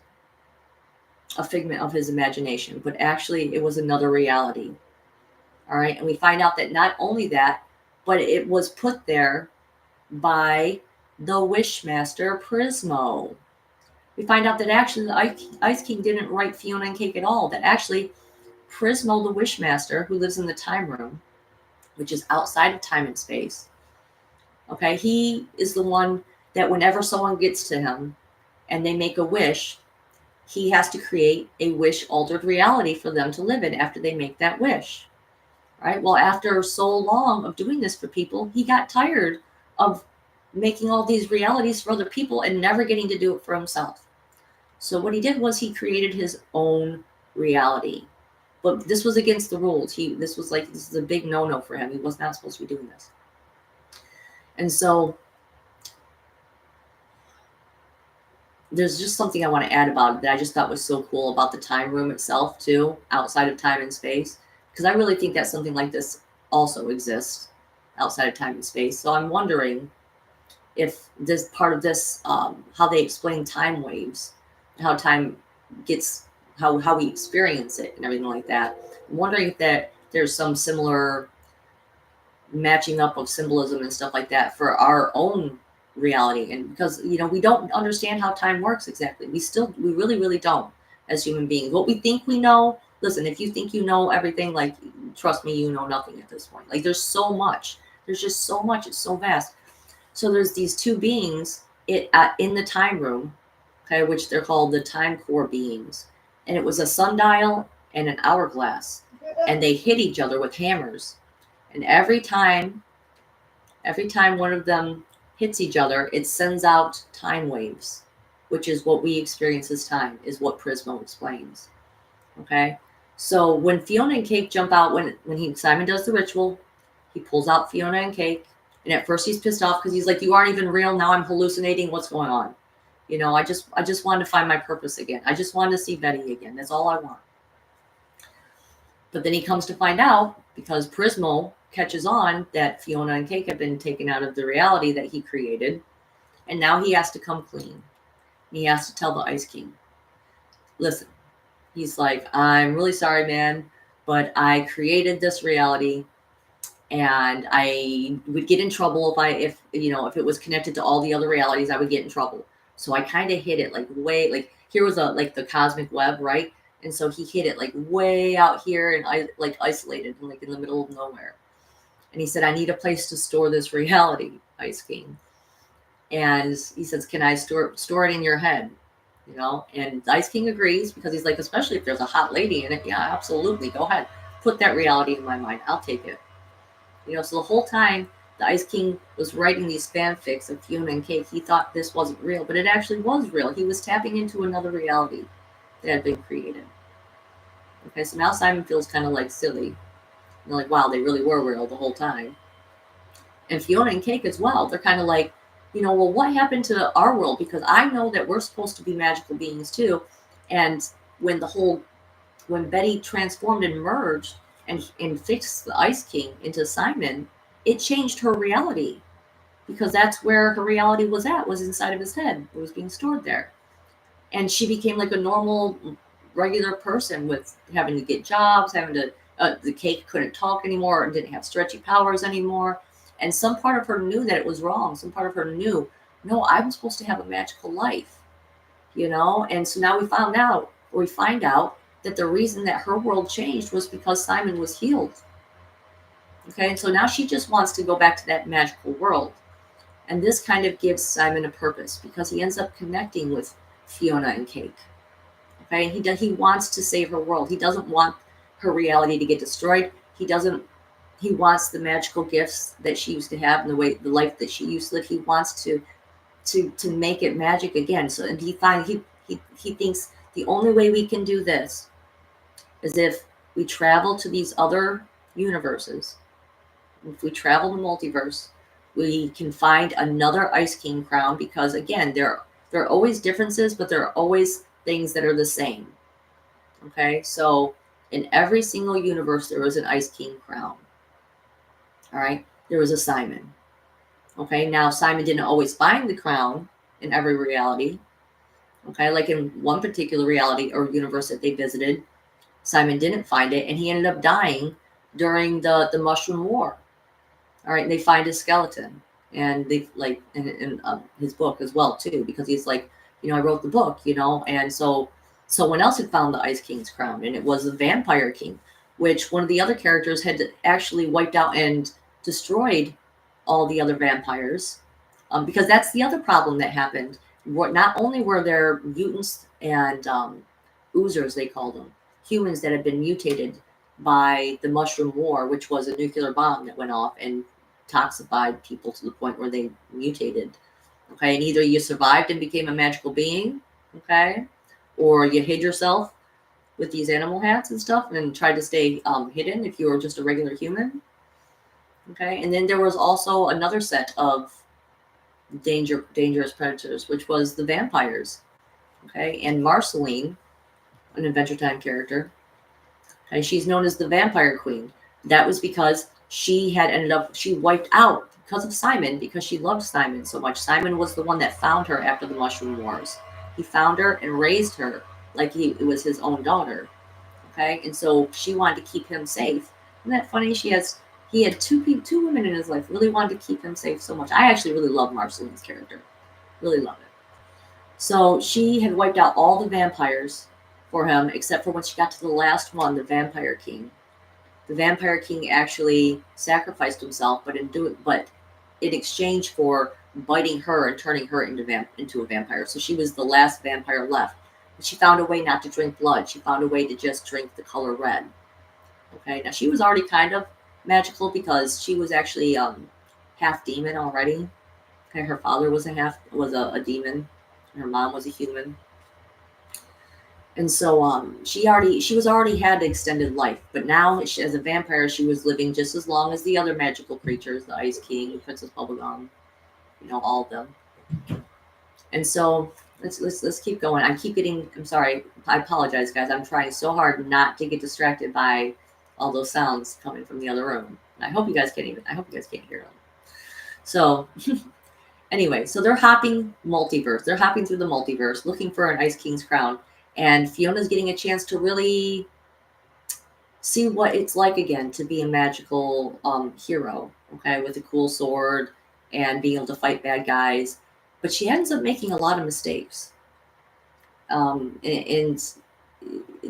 a figment of his imagination, but actually it was another reality. All right. And we find out that not only that, but it was put there by the Wishmaster Prismo. We find out that actually the Ice King didn't write Fiona and Cake at all. That actually Prismo, the Wishmaster, who lives in the time room, which is outside of time and space. Okay, he is the one that whenever someone gets to him and they make a wish, he has to create a wish-altered reality for them to live in after they make that wish. Right? Well, after so long of doing this for people, he got tired of making all these realities for other people and never getting to do it for himself. So what he did was he created his own reality. But this was against the rules. This is a big no-no for him. He was not supposed to be doing this. And so there's just something I want to add about it that I just thought was so cool about the time room itself too, outside of time and space. Because I really think that something like this also exists outside of time and space. So I'm wondering if this part of this, how they explain time waves, how time gets, how we experience it and everything like that. I'm wondering if there's some similar matching up of symbolism and stuff like that for our own reality. And because, we don't understand how time works exactly. We really, really don't as human beings. What we think we know, listen, if you think you know everything, like, trust me, you know nothing at this point. Like, there's so much. There's just so much. It's so vast. So there's these two beings in the time room, okay, which they're called the time core beings. and it was a sundial and an hourglass, and they hit each other with hammers. And every time one of them hits each other, it sends out time waves, which is what we experience as time, is what Prismo explains. Okay? So when Fiona and Cake jump out, when Simon does the ritual, he pulls out Fiona and Cake, and at first he's pissed off because he's like, "You aren't even real. Now I'm hallucinating. What's going on? I just wanted to find my purpose again. I just wanted to see Betty again. That's all I want." But then he comes to find out, because Prismo catches on, that Fiona and Cake have been taken out of the reality that he created, and now he has to come clean. He has to tell the Ice King, "Listen," he's like, "I'm really sorry, man, but I created this reality, and I would get in trouble if it was connected to all the other realities. I would get in trouble. So I kind of hid it here was the cosmic web, right? And so he hid it like way out here, and I like isolated and like in the middle of nowhere. And he said, I need a place to store this reality, Ice King." And he says, "Can I store it in your head?" And the Ice King agrees, because he's like, especially if there's a hot lady in it. Yeah, absolutely. Go ahead. Put that reality in my mind. I'll take it. So the whole time the Ice King was writing these fanfics of Fiona and Cake, he thought this wasn't real, but it actually was real. He was tapping into another reality that had been created. Okay, so now Simon feels kind of like silly. Like, wow, they really were real the whole time. And Fiona and Cake as well. They're kind of like, well, what happened to our world? Because I know that we're supposed to be magical beings too. And when Betty transformed and merged and fixed the Ice King into Simon, it changed her reality, because that's where her reality was inside of his head. It was being stored there. And she became like a normal, regular person, with having to get jobs, the Cake couldn't talk anymore, and didn't have stretchy powers anymore. And some part of her knew that it was wrong. Some part of her knew, no, I'm supposed to have a magical life, And so now we find out that the reason that her world changed was because Simon was healed. Okay, and so now she just wants to go back to that magical world. And this kind of gives Simon a purpose, because he ends up connecting with Fiona and Cake. Okay, he wants to save her world. He doesn't want her reality to get destroyed. He wants the magical gifts that she used to have, and the life that she used to live. He wants to make it magic again. So, and he thinks the only way we can do this is if we travel to these other universes. If we travel the multiverse, we can find another Ice King crown, because again, there are always differences, but there are always things that are the same. Okay, so in every single universe, there was an Ice King crown. All right, there was a Simon. Okay, now Simon didn't always find the crown in every reality. Okay, like in one particular reality or universe that they visited, Simon didn't find it, and he ended up dying during the Mushroom War. All right, and they find his skeleton, and they in his book as well too, because he's like, I wrote the book, and so someone else had found the Ice King's crown, and it was the Vampire King, which one of the other characters had actually wiped out and destroyed all the other vampires, because that's the other problem that happened. Not only were there mutants and oozers, they called them, humans that had been mutated by the Mushroom War, which was a nuclear bomb that went off and toxified people to the point where they mutated. Okay, and either you survived and became a magical being, okay, or you hid yourself with these animal hats and stuff and tried to stay hidden if you were just a regular human. Okay, and then there was also another set of dangerous predators, which was the vampires. Okay, and Marceline, an Adventure Time character, okay, she's known as the Vampire Queen. That was because she wiped out because of Simon, because she loved Simon so much. Simon was the one that found her after the Mushroom Wars. He found her and raised her like it was his own daughter. Okay, and so she wanted to keep him safe. Isn't that funny? He had two women in his life, really wanted to keep him safe so much. I actually really love Marceline's character. Really love it. So she had wiped out all the vampires for him, except for when she got to the last one, the Vampire King. The Vampire King actually sacrificed himself, but in exchange for biting her and turning her into a vampire. So she was the last vampire left. She found a way not to drink blood. She found a way to just drink the color red. Okay, now she was already kind of magical because she was actually half demon already. Okay, her father was a demon, and her mom was a human, and so she was already had extended life. But now, as a vampire, she was living just as long as the other magical creatures, the Ice King, Princess Bubblegum, all of them. And so let's keep going. I keep getting. I'm sorry. I apologize, guys. I'm trying so hard not to get distracted by all those sounds coming from the other room. And I hope you guys can't hear them. So anyway, so they're hopping multiverse. They're hopping through the multiverse, looking for an Ice King's crown, and Fiona's getting a chance to really see what it's like again to be a magical hero. Okay, with a cool sword and being able to fight bad guys. But she ends up making a lot of mistakes, and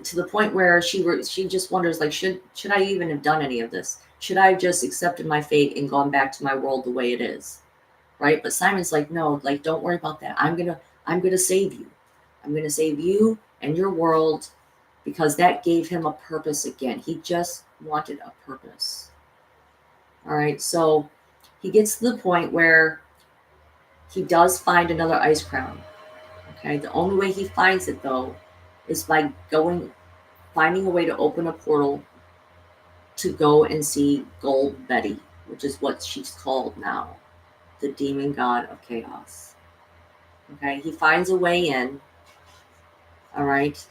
to the point where she just wonders, like, should I even have done any of this? Should I have just accepted my fate and gone back to my world the way it is, right? But Simon's like, no, like, don't worry about that. I'm gonna save you. I'm gonna save you and your world, because that gave him a purpose again. He just wanted a purpose. All right, so he gets to the point where he does find another ice crown. Okay, the only way he finds it though is by finding a way to open a portal to go and see Gold Betty, which is what she's called now, the demon god of chaos. Okay, he finds a way in. All right,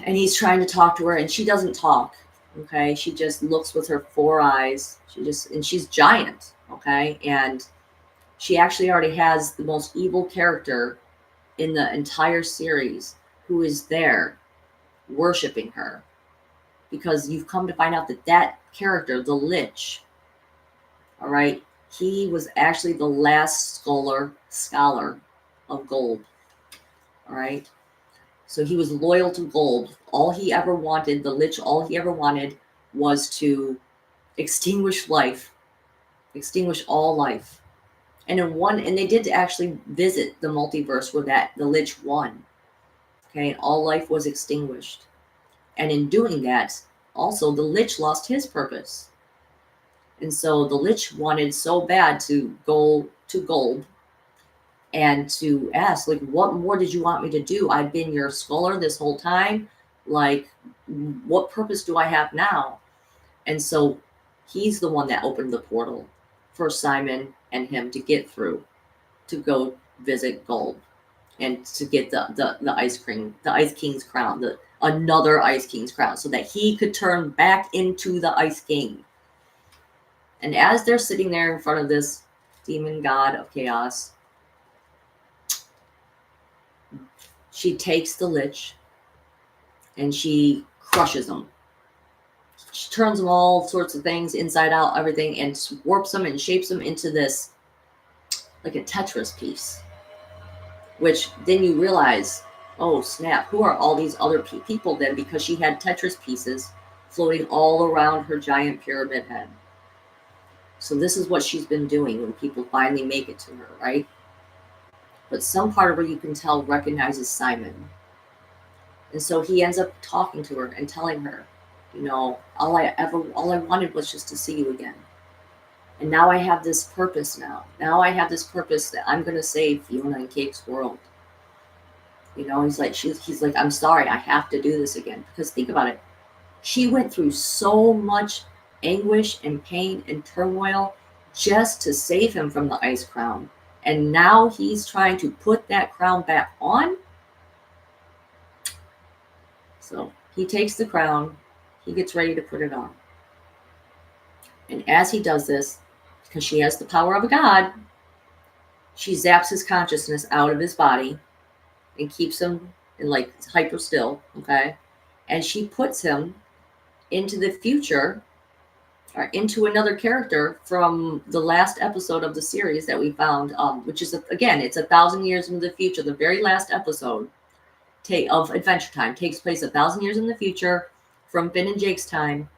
and he's trying to talk to her, and she doesn't talk. Okay, she just looks with her 4 eyes. And she's giant. Okay, and she actually already has the most evil character in the entire series who is there worshiping her, because you've come to find out that character, the Lich, all right, he was actually the last scholar of gold. All right, so he was loyal to gold. All he ever wanted, the Lich, all he ever wanted was to extinguish all life. And they did actually visit the multiverse where the Lich won. Okay, and all life was extinguished. And in doing that, also the Lich lost his purpose. And so the Lich wanted so bad to go to Gold and to ask, like, what more did you want me to do? I've been your scholar this whole time. Like, what purpose do I have now? And so he's the one that opened the portal for Simon and him to get through, to go visit Gold and to get the Ice King's crown, another Ice King's crown, so that he could turn back into the Ice King. And as they're sitting there in front of this demon god of chaos, she takes the Lich and she crushes him. She turns them all sorts of things, inside out, everything, and warps them and shapes them into this, like a Tetris piece. Which then you realize, oh snap, who are all these other people then? Because she had Tetris pieces floating all around her giant pyramid head. So this is what she's been doing when people finally make it to her, right? But some part of her, you can tell, recognizes Simon. And so he ends up talking to her and telling her, all I wanted was just to see you again. And now I have this purpose now. Now I have this purpose that I'm going to save Fiona and Cake's world. He's like, I'm sorry, I have to do this again. Because think about it. She went through so much anguish and pain and turmoil just to save him from the ice crown. And now he's trying to put that crown back on. So he takes the crown. He gets ready to put it on. And as he does this, because she has the power of a god, she zaps his consciousness out of his body and keeps him in, like, hyper still, okay? And she puts him into the future, or into another character from the last episode of the series that we found, which is, again, it's 1,000 years into the future. The very last episode of Adventure Time takes place 1,000 years in the future from Finn and Jake's time,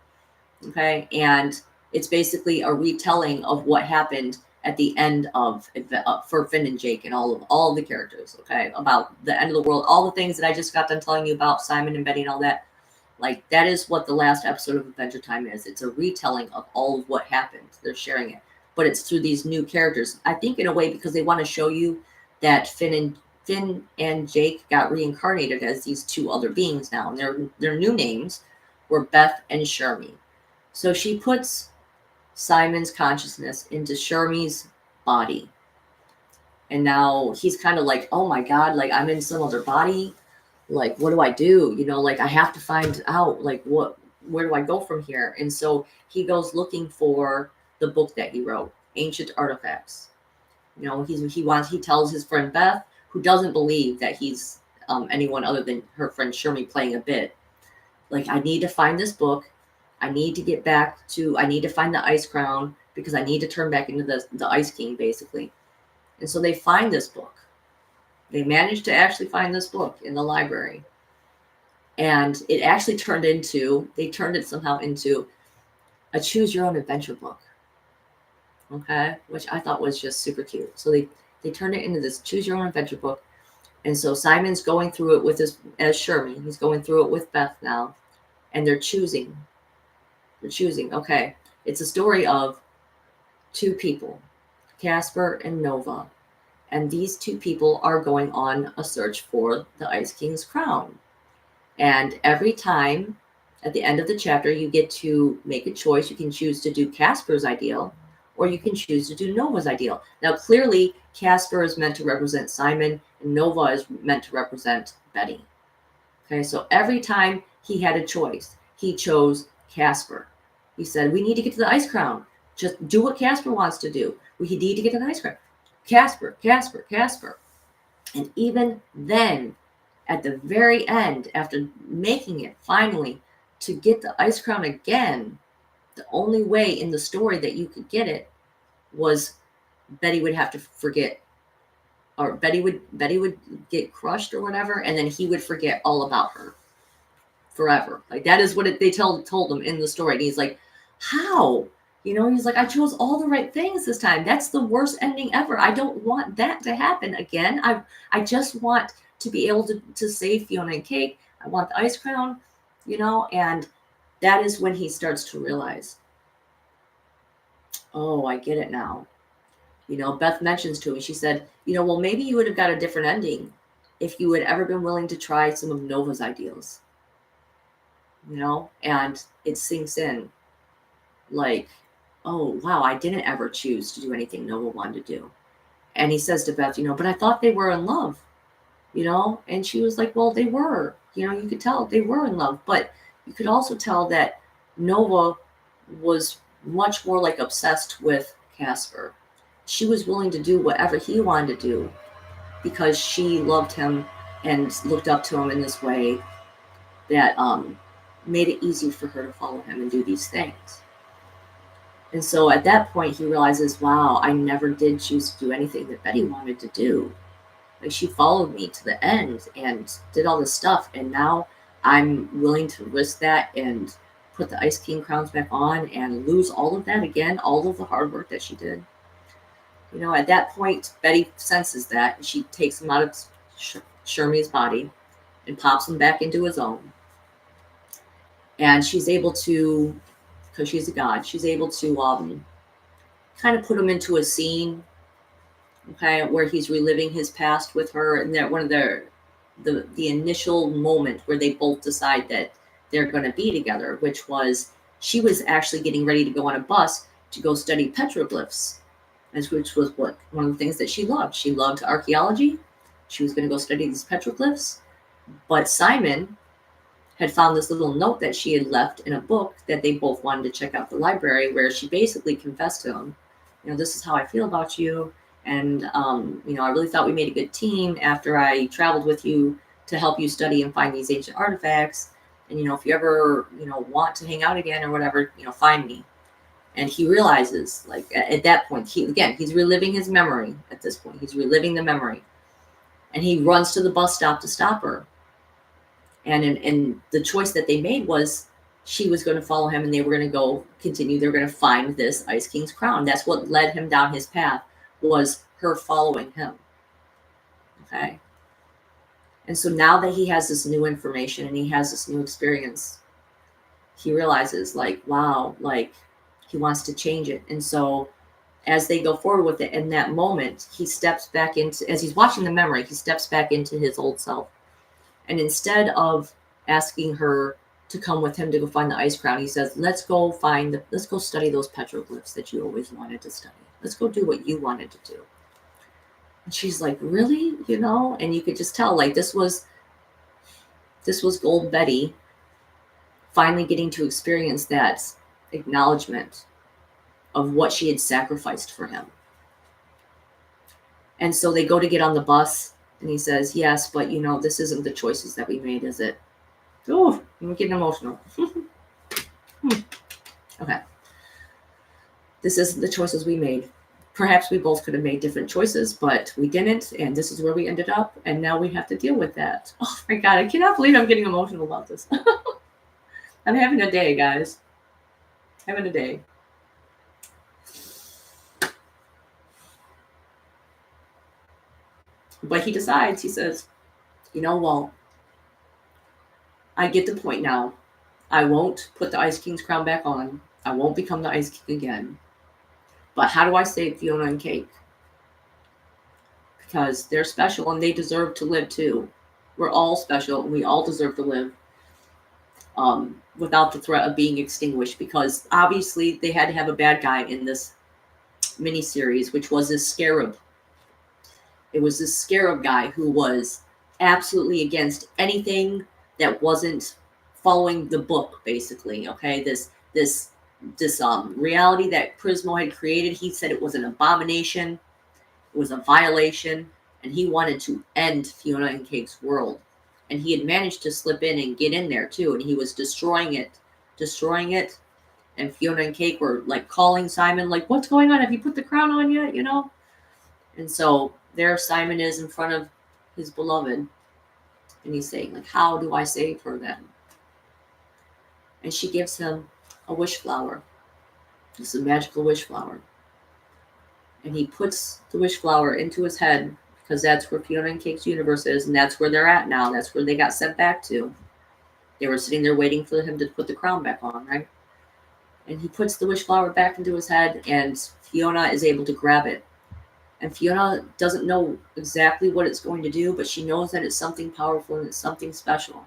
okay? And it's basically a retelling of what happened at the end of for Finn and Jake and all of the characters. Okay, about the end of the world, all the things that I just got done telling you about Simon and Betty and all that. Like, that is what the last episode of Adventure Time is. It's a retelling of all of what happened. They're sharing it, but it's through these new characters. I think in a way because they want to show you that Finn and Jake got reincarnated as these two other beings now, and their new names were Beth and Shermie. So she puts Simon's consciousness into Shermie's body, and now he's kind of like, oh my god, like I'm in some other body. Like, what do I do? Like I have to find out, like, where do I go from here? And so he goes looking for the book that he wrote, Ancient Artifacts. He tells his friend Beth, who doesn't believe that he's anyone other than her friend Shermie playing a bit. Like, I need to find this book. I need to find the Ice Crown because I need to turn back into the Ice King, basically. And so they find this book. They managed to actually find this book in the library. And it actually they turned it somehow into a choose your own adventure book. Okay, which I thought was just super cute. So they turned it into this choose your own adventure book. And so Simon's going through it as Shermie. He's going through it with Beth now. And they're choosing. Okay, it's a story of two people, Casper and Nova. And these two people are going on a search for the Ice King's crown. And every time at the end of the chapter, you get to make a choice. You can choose to do Casper's ideal, or you can choose to do Nova's ideal. Now, clearly, Casper is meant to represent Simon, and Nova is meant to represent Betty. Okay, so every time he had a choice, he chose Casper. He said, we need to get to the Ice Crown. Just do what Casper wants to do. We need to get to the Ice Crown. Casper. And even then, at the very end, after making it finally to get the Ice Crown again, the only way in the story that you could get it was Betty would have to forget, or Betty would get crushed or whatever, and then he would forget all about her forever. Like, that is what they told him in the story. And he's like, how? He's like, I chose all the right things this time. That's the worst ending ever. I don't want that to happen again. I just want to be able to save Fiona and Cake. I want the Ice Crown, and that is when he starts to realize, oh, I get it now. Beth mentions to him, she said, well, maybe you would have got a different ending if you had ever been willing to try some of Nova's ideals. And it sinks in like, oh, wow, I didn't ever choose to do anything Nova wanted to do. And he says to Beth, but I thought they were in love, and she was like, well, they were, you could tell they were in love, but you could also tell that Nova was much more like obsessed with Casper. She was willing to do whatever he wanted to do because she loved him and looked up to him in this way that made it easy for her to follow him and do these things. And so at that point, he realizes, wow, I never did choose to do anything that Betty wanted to do. Like, she followed me to the end and did all this stuff. And now I'm willing to risk that and put the Ice King crowns back on and lose all of that again, all of the hard work that she did. At that point, Betty senses that. And she takes him out of Shermie's body and pops him back into his own. And she's able to, because she's a god, she's able to kind of put him into a scene, okay, where he's reliving his past with her, and that one of the initial moment where they both decide that they're going to be together, which was she was actually getting ready to go on a bus to go study petroglyphs, which was one of the things that she loved. She loved archaeology. She was going to go study these petroglyphs, but Simon had found this little note that she had left in a book that they both wanted to check out the library, where she basically confessed to him, this is how I feel about you. And, I really thought we made a good team after I traveled with you to help you study and find these ancient artifacts. And, if you ever, want to hang out again or whatever, find me. And he realizes, like, at that point, he's reliving his memory at this point. He's reliving the memory. And he runs to the bus stop to stop her. And the choice that they made was she was going to follow him, and they were going to go continue. They're going to find this Ice King's crown. That's what led him down his path, was her following him. Okay. And so now that he has this new information and he has this new experience, he realizes, like, wow, like, he wants to change it. And so as they go forward with it, in that moment, he steps back into, as he's watching the memory, he steps back into his old self. And instead of asking her to come with him to go find the ice crown, he says, let's go study those petroglyphs that you always wanted to study. Let's go do what you wanted to do. And she's like, really? You know? And you could just tell, like, this was Gold Betty finally getting to experience that acknowledgement of what she had sacrificed for him. And so they go to get on the bus, and he says, yes, but you know, this isn't the choices that we made, is it? Oh, I'm getting emotional. Okay. This isn't the choices we made. Perhaps we both could have made different choices, but we didn't, and this is where we ended up, and now we have to deal with that. Oh my God, I cannot believe I'm getting emotional about this. I'm having a day, guys. Having a day. But he decides, he says, you know, well, I get the point now. I won't put the Ice King's crown back on. I won't become the Ice King again. But how do I save Fiona and Cake? Because they're special and they deserve to live too. We're all special and we all deserve to live without the threat of being extinguished, because obviously they had to have a bad guy in this miniseries, which was this scarab. It was this scarab guy who was absolutely against anything that wasn't following the book, basically. Okay, this reality that Prismo had created, he said it was an abomination, it was a violation, and he wanted to end Fiona and Cake's world. And he had managed to slip in and get in there too, and he was destroying it. And Fiona and Cake were like calling Simon, like, what's going on? Have you put the crown on yet? You know? And so there Simon is in front of his beloved, and he's saying, like, how do I save her then? And she gives him a wish flower. It's a magical wish flower. And he puts the wish flower into his head, because that's where Fiona and Cake's universe is, and that's where they're at now. That's where they got sent back to. They were sitting there waiting for him to put the crown back on, right? And he puts the wish flower back into his head, and Fiona is able to grab it. And Fiona doesn't know exactly what it's going to do, but she knows that it's something powerful and it's something special.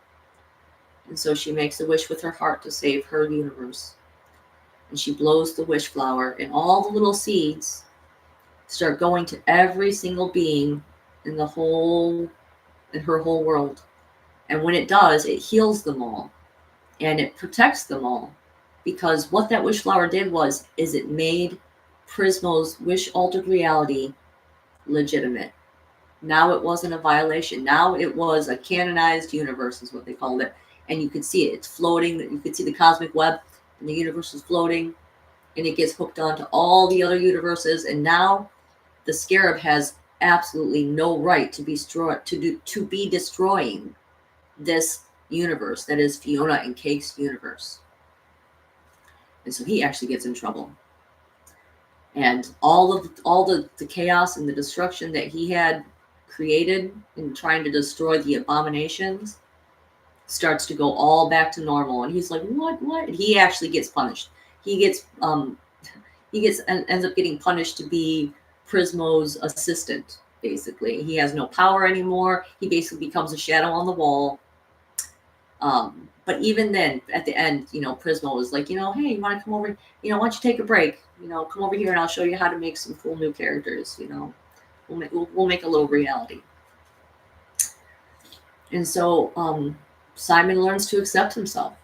And so she makes a wish with her heart to save her universe. And she blows the wish flower, and all the little seeds start going to every single being in her whole world. And when it does, it heals them all, and it protects them all, because what that wish flower did is it made Prismo's wish altered reality legitimate. Now it wasn't a violation. Now it was a canonized universe, is what they called it. And you could see it. It's floating. You could see the cosmic web, and the universe is floating, and it gets hooked onto all the other universes. And now the scarab has absolutely no right to be destroying this universe that is Fiona and Cake's universe. And so he actually gets in trouble. And all the chaos and the destruction that he had created in trying to destroy the abominations starts to go all back to normal. And he's like, what? And he actually gets punished. He ends up getting punished to be Prismo's assistant, basically. He has no power anymore. He basically becomes a shadow on the wall. But even then, at the end, you know, Prismo was like, you know, hey, you want to come over? You know, why don't you take a break? You know, come over here and I'll show you how to make some cool new characters. You know, we'll make a little reality. And so Simon learns to accept himself.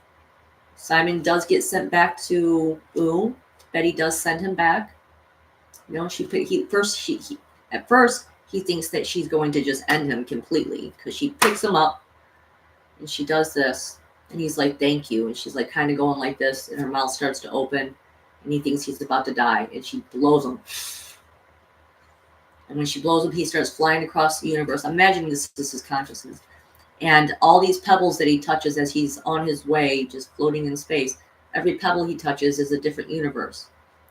Simon does get sent back to Boo. Betty does send him back. You know, at first he thinks that she's going to just end him completely, because she picks him up and she does this, and he's like, thank you. And she's like kind of going like this, and her mouth starts to open, and he thinks he's about to die, and she blows him. And when she blows him, he starts flying across the universe. I'm imagining this is his consciousness. And all these pebbles that he touches as he's on his way, just floating in space, every pebble he touches is a different universe.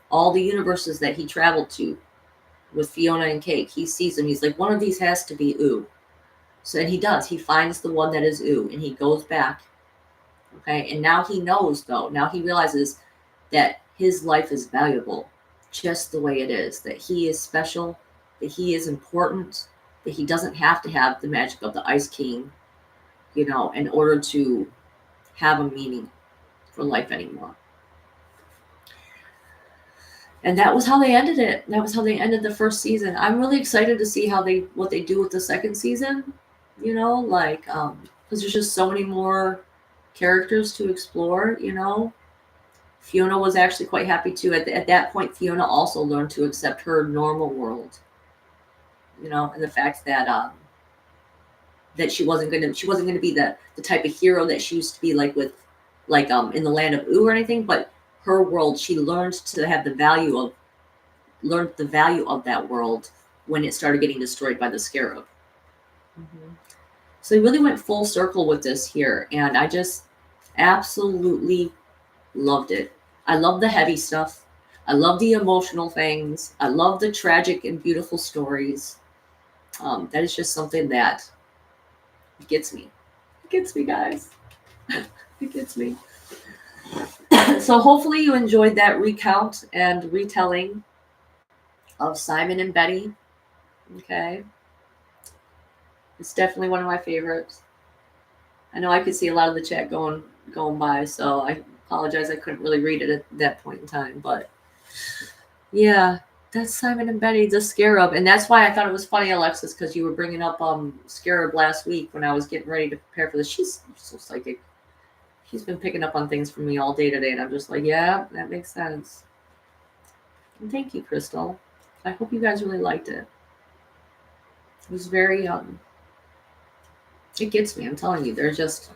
All the universes that he traveled to with Fiona and Cake, he sees them. He's like, one of these has to be Ooh. So, and he does. He finds the one that is Ooh, and he goes back. Okay, and now he knows, though. Now he realizes that his life is valuable just the way it is, that he is special, that he is important, that he doesn't have to have the magic of the Ice King, in order to have a meaning for life anymore. And that was how they ended it. That was how they ended the first season. I'm really excited to see what they do with the second season. Because there's just so many more characters to explore. Fiona was actually quite happy too. At that point, Fiona also learned to accept her normal world. And the fact that she wasn't gonna be the type of hero that she used to be, like in the land of Ooh or anything. But her world, she learned the value of that world when it started getting destroyed by the scarab. Mm-hmm. So they really went full circle with this here, and I just absolutely loved it. I love the heavy stuff. I love the emotional things. I love the tragic and beautiful stories. That is just something that gets me. It gets me, guys. It gets me. So hopefully you enjoyed that recount and retelling of Simon and Betty. Okay. It's definitely one of my favorites. I know I could see a lot of the chat going by, so I apologize I couldn't really read it at that point in time. But yeah, that's Simon and Betty, the Scarab. And that's why I thought it was funny, Alexis, because you were bringing up Scarab last week when I was getting ready to prepare for this. She's so psychic. She's been picking up on things from me all day today, and I'm just like, yeah, that makes sense. And thank you, Crystal. I hope you guys really liked it. It was very it gets me. I'm telling you, there's just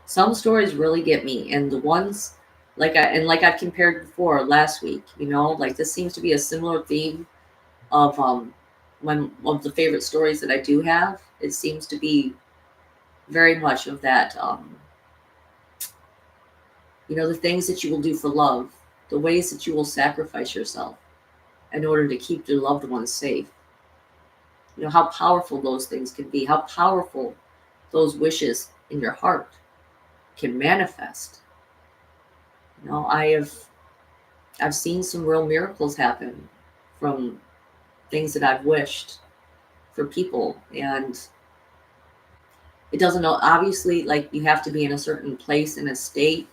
some stories really get me, and the ones like I've compared before last week. Like this seems to be a similar theme of of the favorite stories that I do have. It seems to be very much of that. The things that you will do for love, the ways that you will sacrifice yourself in order to keep your loved ones safe. How powerful those things can be, how powerful those wishes in your heart can manifest. I've seen some real miracles happen from things that I've wished for people, and it doesn't know, obviously, like you have to be in a certain place in a state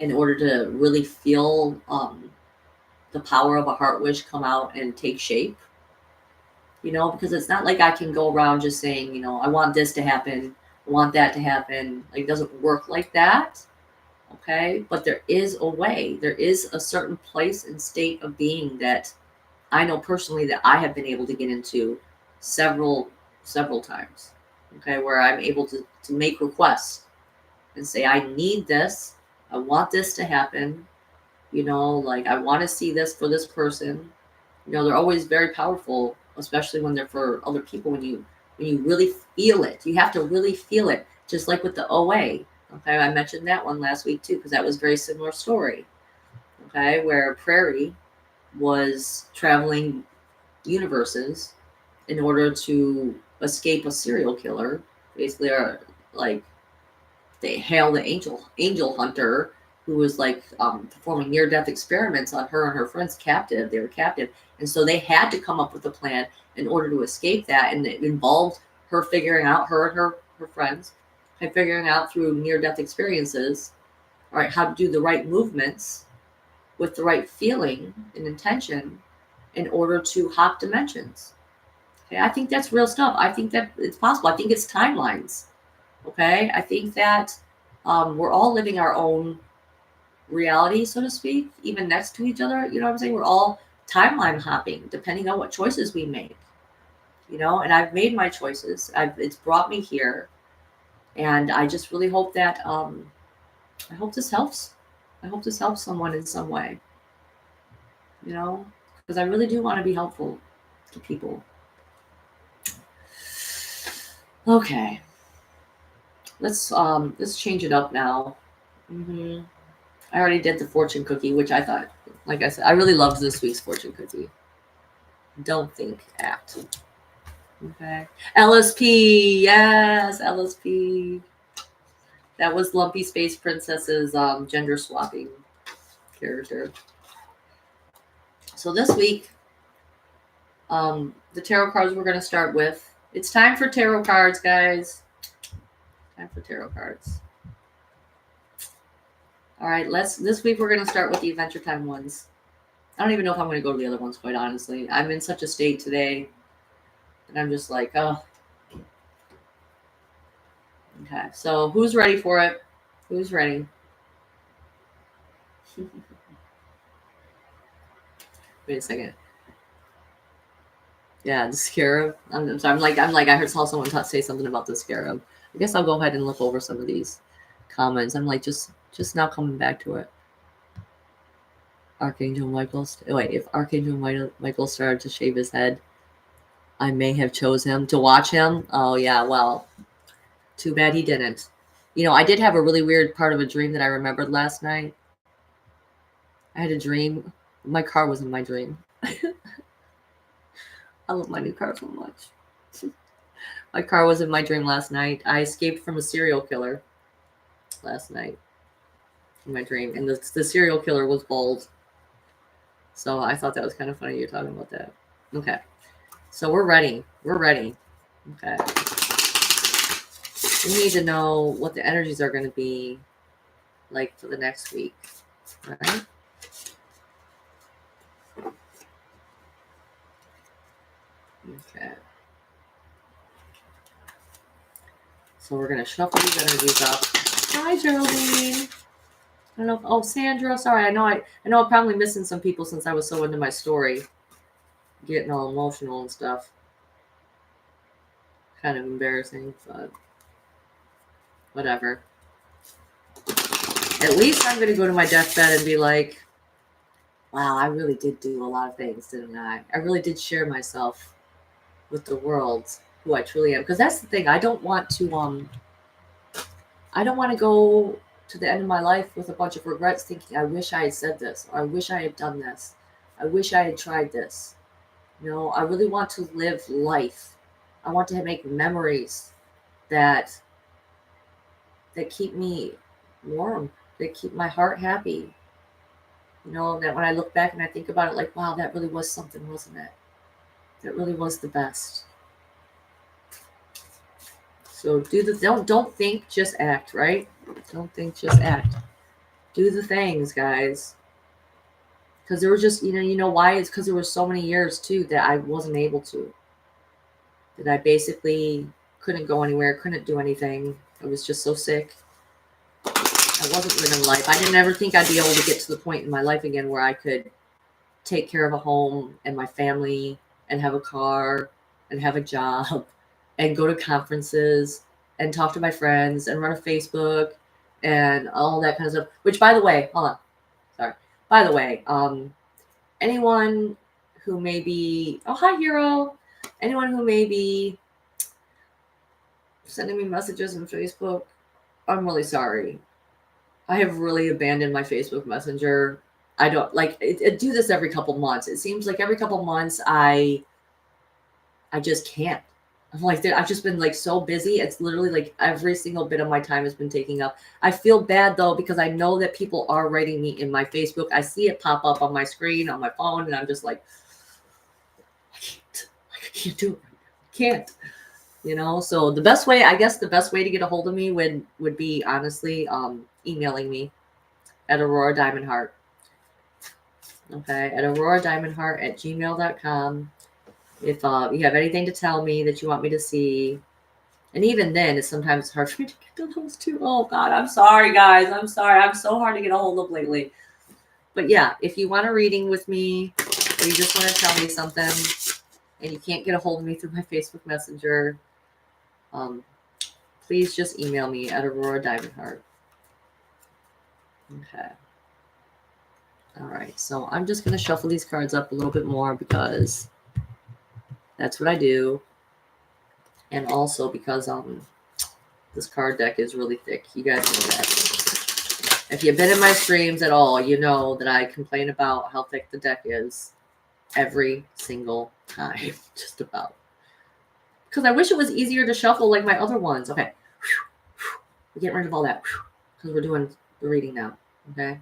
in order to really feel the power of a heart wish come out and take shape. Because it's not like I can go around just saying, I want this to happen, I want that to happen. Like, it doesn't work like that. Okay. But there is a way, there is a certain place and state of being that I know personally that I have been able to get into several times. Okay. Where I'm able to make requests and say, I need this. I want this to happen. Like I want to see this for this person. They're always very powerful, especially when they're for other people. When you really feel it, you have to really feel it. Just like with the OA. Okay, I mentioned that one last week too, because that was a very similar story. Okay, where Prairie was traveling universes in order to escape a serial killer. Basically, like they hail the angel hunter who was like performing near-death experiments on her and her friends captive. They were captive. And so they had to come up with a plan in order to escape that. And it involved her figuring out, her and her friends, and figuring out through near-death experiences, all right, how to do the right movements with the right feeling and intention in order to hop dimensions. Okay, I think that's real stuff. I think that it's possible. I think it's timelines. Okay, I think that we're all living our own reality, so to speak, even next to each other. You know what I'm saying? We're all timeline hopping depending on what choices we make. And I've made my choices. It's brought me here, and I just really hope that I hope this helps. I hope this helps someone in some way. Because I really do want to be helpful to people. Okay. Let's change it up now. I already did the fortune cookie, which I thought, like I said, I really loved this week's fortune cookie. Don't think, act. Okay. LSP, yes, LSP. That was Lumpy Space Princess's gender swapping character. So this week, the tarot cards we're going to start with. It's time for tarot cards, guys. Time for tarot cards. All right, this week we're going to start with the Adventure Time ones. I don't even know if I'm going to go to the other ones, quite honestly. I'm in such a state today that I'm just like, oh. Okay, so who's ready for it? Who's ready? Wait a second. Yeah, the scarab. I'm like, I heard saw someone say something about the scarab. I guess I'll go ahead and look over some of these comments. I'm like, just now coming back to it. Archangel Michael. Wait, if Archangel Michael started to shave his head, I may have chose him to watch him. Oh yeah, well, too bad he didn't. You know, I did have a really weird part of a dream that I remembered last night. I had a dream. My car was in my dream. I love my new car so much. My car was in my dream last night. I escaped from a serial killer last night in my dream, and the serial killer was bald. So I thought that was kind of funny you're talking about that. Okay. So we're ready. We're ready. Okay. We need to know what the energies are going to be like for the next week. All right. Okay. So we're going to shuffle these energies up. Hi, Geraldine. I don't know. Oh, Sandra. Sorry. I know I'm probably missing some people since I was so into my story. Getting all emotional and stuff. Kind of embarrassing, but whatever. At least I'm going to go to my deathbed and be like, wow, I really did do a lot of things, didn't I? I really did share myself with the world, who I truly am. Because that's the thing. I don't want to go to the end of my life with a bunch of regrets thinking, I wish I had said this, or I wish I had done this. I wish I had tried this. You know, I really want to live life. I want to make memories that keep me warm, that keep my heart happy. You know, that when I look back and I think about it, like, wow, that really was something, wasn't it? That really was the best. So don't think, just act, right? Don't think, just act. Do the things, guys. Because there were just, you know why? It's because there were so many years too that I wasn't able to. That I basically couldn't go anywhere, couldn't do anything. I was just so sick. I wasn't living life. I didn't ever think I'd be able to get to the point in my life again where I could take care of a home and my family and have a car and have a job and go to conferences and talk to my friends and run a Facebook and all that kind of stuff. Which, by the way, hold on. Sorry. By the way, anyone who may be, oh, hi, Hero. Anyone who may be sending me messages on Facebook, I'm really sorry. I have really abandoned my Facebook Messenger. I don't like I do this every couple months. It seems like every couple months I just can't. I'm like, I've just been like so busy. It's literally like every single bit of my time has been taking up. I feel bad though, because I know that people are writing me in my Facebook. I see it pop up on my screen, on my phone, and I'm just like, I can't do it. I can't. You know, so the best way to get a hold of me would be honestly emailing me at Aurora Diamond Heart. Okay, at auroradiamondheart@gmail.com. If you have anything to tell me that you want me to see, and even then, it's sometimes hard for me to get to those too. Oh God, I'm sorry, guys. I'm sorry. I'm so hard to get a hold of lately. But yeah, if you want a reading with me, or you just want to tell me something, and you can't get a hold of me through my Facebook Messenger, please just email me at Aurora Diamond Heart. Okay. All right. So I'm just going to shuffle these cards up a little bit more because that's what I do. And also because This card deck is really thick. You guys know that. If you've been in my streams at all, you know that I complain about how thick the deck is every single time. Just about. Because I wish it was easier to shuffle like my other ones. Okay. We're getting rid of all that. Because we're doing the reading now. Okay.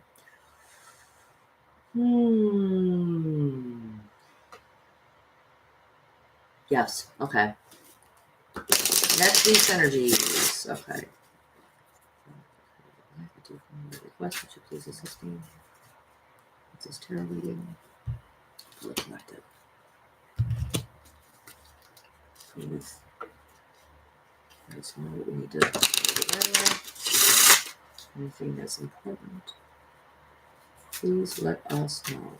Yes. Okay. Next week's energies. Okay. Request, would you please assist me? What's this tarot reading? Fully connected. Please. Let's know what we need to do. Anything that's important. Please let us know.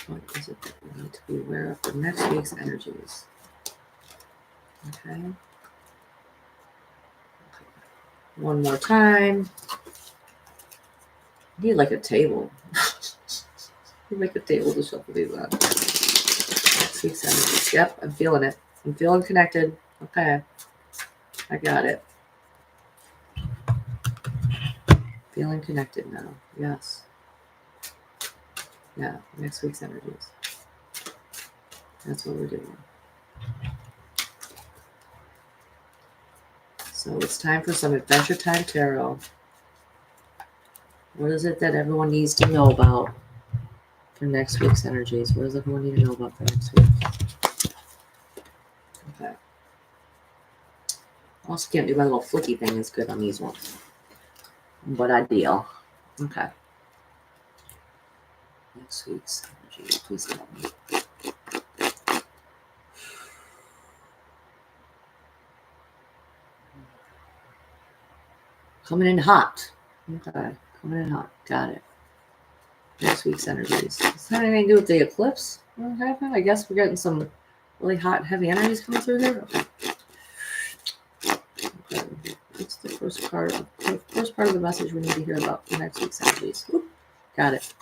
What is it that we need to be aware of for next week's energies? Okay. One more time. I need like a table. You make a table to shuffle these on. Next week's energies. Yep, I'm feeling it. I'm feeling connected. Okay. I got it. Feeling connected now. Yes. Yeah, next week's energies. That's what we're doing. So it's time for some Adventure Time Tarot. What is it that everyone needs to know about for next week's energies? What does everyone need to know about for next week? Okay. I also can't do my little flicky thing as good on these ones. But ideal. Okay. Next week's energies. Please help me. Coming in hot. Okay. Coming in hot. Got it. Next week's energies. Does that have anything to do with the eclipse? I guess we're getting some really hot, heavy energies coming through here. Okay. What's the first part? The first part of the message we need to hear about for next week's energies. Whoop. Got it.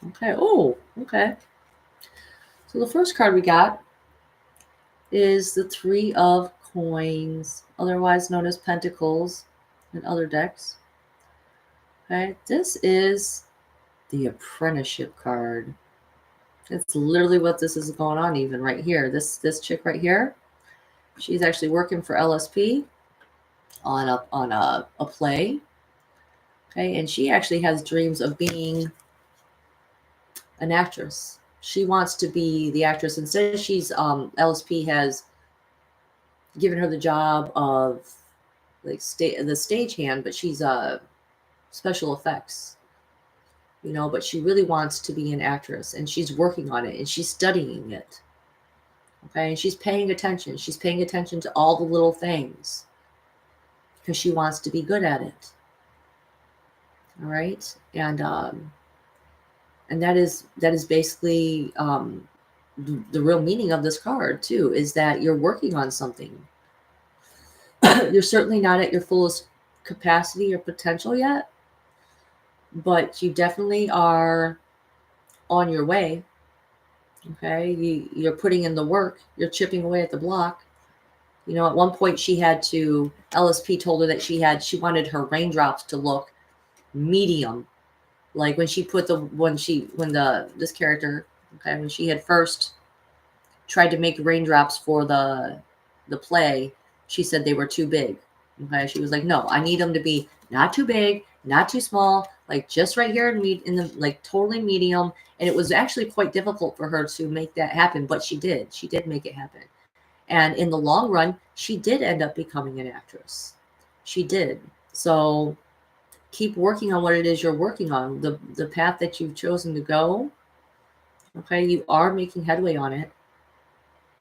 Okay. Oh, okay. So the first card we got is the Three of Coins, otherwise known as Pentacles in other decks. Okay. This is the Apprenticeship card. That's literally what this is going on even right here. This chick right here, she's actually working for LSP on a play. Okay, and she actually has dreams of being an actress. She wants to be the actress. Instead, she's LSP has given her the job of like the stagehand, but she's special effects. You know, but she really wants to be an actress, and she's working on it, and she's studying it. Okay, and she's paying attention. She's paying attention to all the little things because she wants to be good at it. All right, and that is basically the real meaning of this card too. Is that you're working on something. You're certainly not at your fullest capacity or potential yet, but you definitely are on your way. Okay, you're putting in the work. You're chipping away at the block. You know, at one point she had to, LSP told her that she wanted her raindrops to look medium. Like when she put this character, okay, when she had first tried to make raindrops for the play, she said they were too big. Okay, she was like, no, I need them to be not too big, not too small, like just right here in the like totally medium. And it was actually quite difficult for her to make that happen, but she did. She did make it happen. And in the long run, she did end up becoming an actress. She did. So keep working on what it is you're working on. The path that you've chosen to go. Okay, you are making headway on it.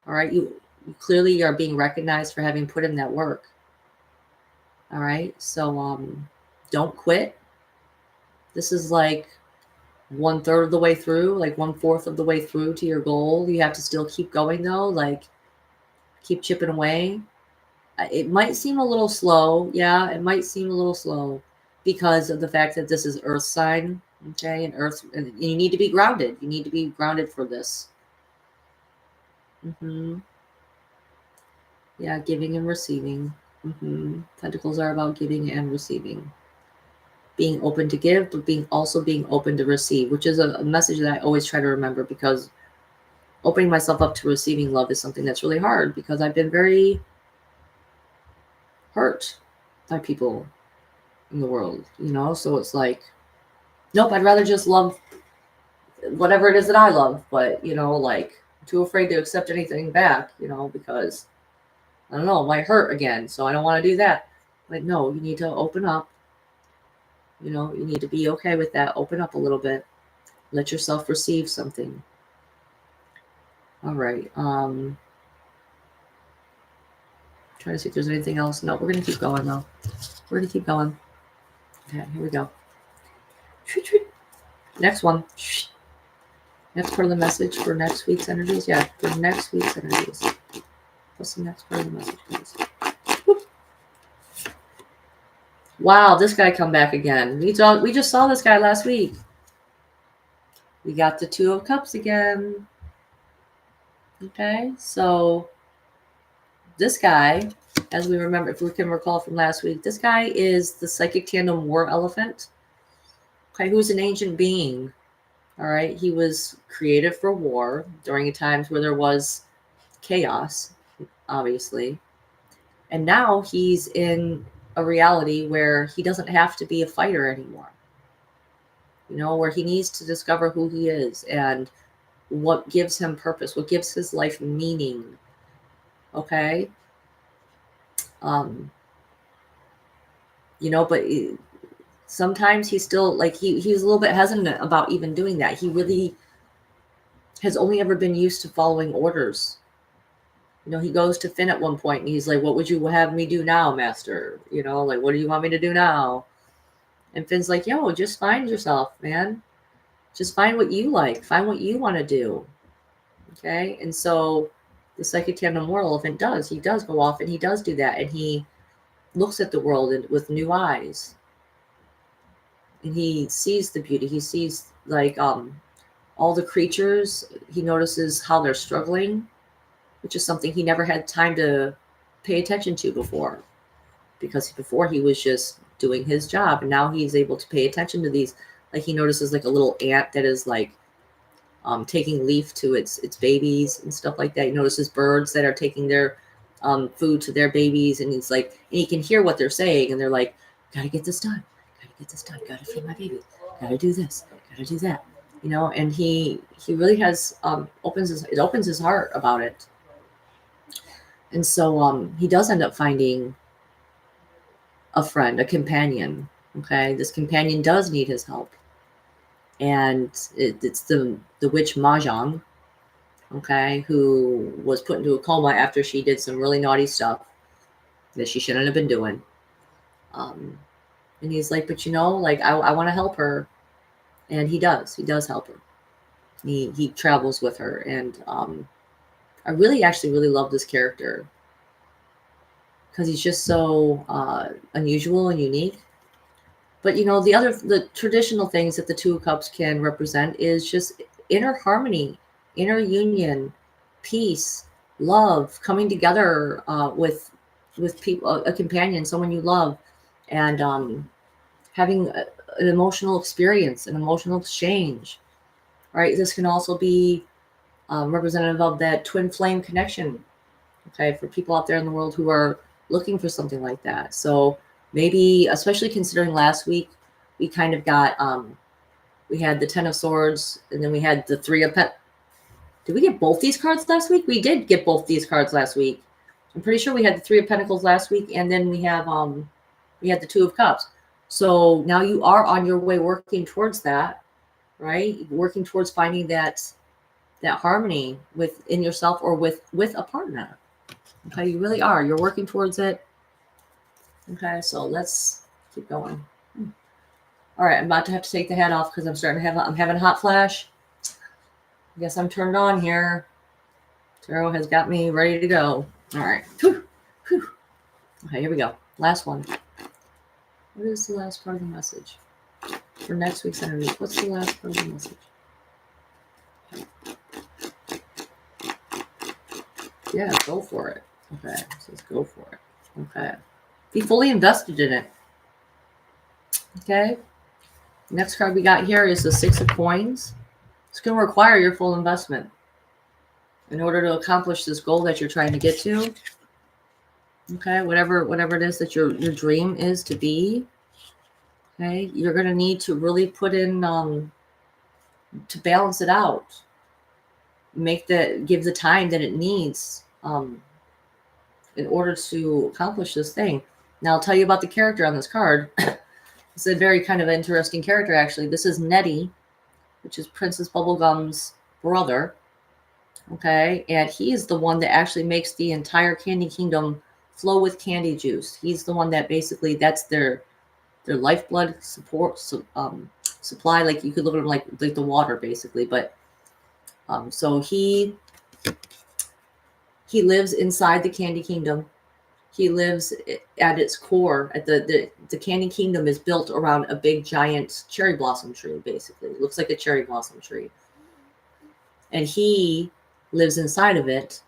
All right, you clearly are being recognized for having put in that work. All right, so don't quit. This is like 1/3 of the way through, like 1/4 of the way through to your goal. You have to still keep going though, like keep chipping away. It might seem a little slow. Yeah, it might seem a little slow because of the fact that this is Earth sign. Okay, and you need to be grounded. You need to be grounded for this. Yeah, giving and receiving. Pentacles are about giving and receiving. Being open to give, but also being open to receive, which is a message that I always try to remember, because opening myself up to receiving love is something that's really hard, because I've been very hurt by people in the world, so it's like, nope, I'd rather just love whatever it is that I love, but like, I'm too afraid to accept anything back, because I don't know, it might hurt again, so I don't want to do that. Like, no, you need to open up. You need to be okay with that. Open up a little bit. Let yourself receive something. All right. Trying to see if there's anything else. No, we're gonna keep going though. We're gonna keep going. Okay, here we go. Next one. Next part of the message for next week's energies. Yeah, for next week's energies. What's the next part of the message, please? Wow, this guy come back again. We just saw this guy last week. We got the Two of Cups again. Okay, so this guy, as we remember, if we can recall from last week, this guy is the psychic tandem war elephant. Okay, who's an ancient being. All right, he was created for war during times where there was chaos, obviously. And now he's in a reality where he doesn't have to be a fighter anymore. Where he needs to discover who he is and what gives him purpose, what gives his life meaning. Okay? But sometimes he's still like, he's a little bit hesitant about even doing that. He really has only ever been used to following orders. He goes to Finn at one point and he's like, what would you have me do now, master? Like, what do you want me to do now? And Finn's like, yo, just find yourself, man. Just find what you like. Find what you want to do. Okay? And so the psychic tandem war elephant does. He does go off and he does do that. And he looks at the world with new eyes. And he sees the beauty. He sees, like, all the creatures. He notices how they're struggling, which is something he never had time to pay attention to before, because before he was just doing his job, and now he's able to pay attention to these. Like, he notices like a little ant that is like taking leaf to its babies and stuff like that. He notices birds that are taking their food to their babies, and he's like, and he can hear what they're saying, and they're like, gotta get this done, gotta feed my baby, gotta do this, gotta do that, and he really has opens his heart about it. And so he does end up finding a friend, a companion. Okay, this companion does need his help, and it's the witch Mahjong. Okay, who was put into a coma after she did some really naughty stuff that she shouldn't have been doing. And he's like, but like, I want to help her, and he does help her. He travels with her, and I really love this character, because he's just so unusual and unique. But the traditional things that the Two of Cups can represent is just inner harmony, inner union, peace, love, coming together with people, a companion, someone you love, and having an emotional experience, an emotional exchange. Right. This can also be representative of that twin flame connection. Okay, for people out there in the world who are looking for something like that. So maybe, especially considering last week, we kind of got, we had the Ten of Swords, and then we had the Three of Pentacles. Did we get both these cards last week? We did get both these cards last week. I'm pretty sure we had the Three of Pentacles last week, and then we had the Two of Cups. So now you are on your way working towards that, right? Working towards finding that harmony within yourself, or with a partner. Okay, you really are. You're working towards it. Okay, so let's keep going. All right, I'm about to have to take the hat off because I'm having a hot flash. I guess I'm turned on here. Tarot has got me ready to go. All right. Whew. Whew. Okay, here we go. Last one. What is the last part of the message for next week's energy? What's the last part of the message? Yeah, go for it. Okay, so let's go for it. Okay. Be fully invested in it. Okay. Next card we got here is the Six of Coins. It's going to require your full investment in order to accomplish this goal that you're trying to get to. Okay, whatever it is that your dream is to be. Okay, you're going to need to really put in to balance it out. Give the time that it needs in order to accomplish this thing. Now I'll tell you about the character on this card. It's a very kind of interesting character, actually. This is Nettie, which is Princess Bubblegum's brother. Okay, and he is the one that actually makes the entire Candy Kingdom flow with candy juice. He's the one that basically, that's their lifeblood support supply. Like you could look at him like the water, basically. But so he lives inside the Candy Kingdom. He lives at its core. At the Candy Kingdom is built around a big giant cherry blossom tree. Basically, it looks like a cherry blossom tree, and he lives inside of it.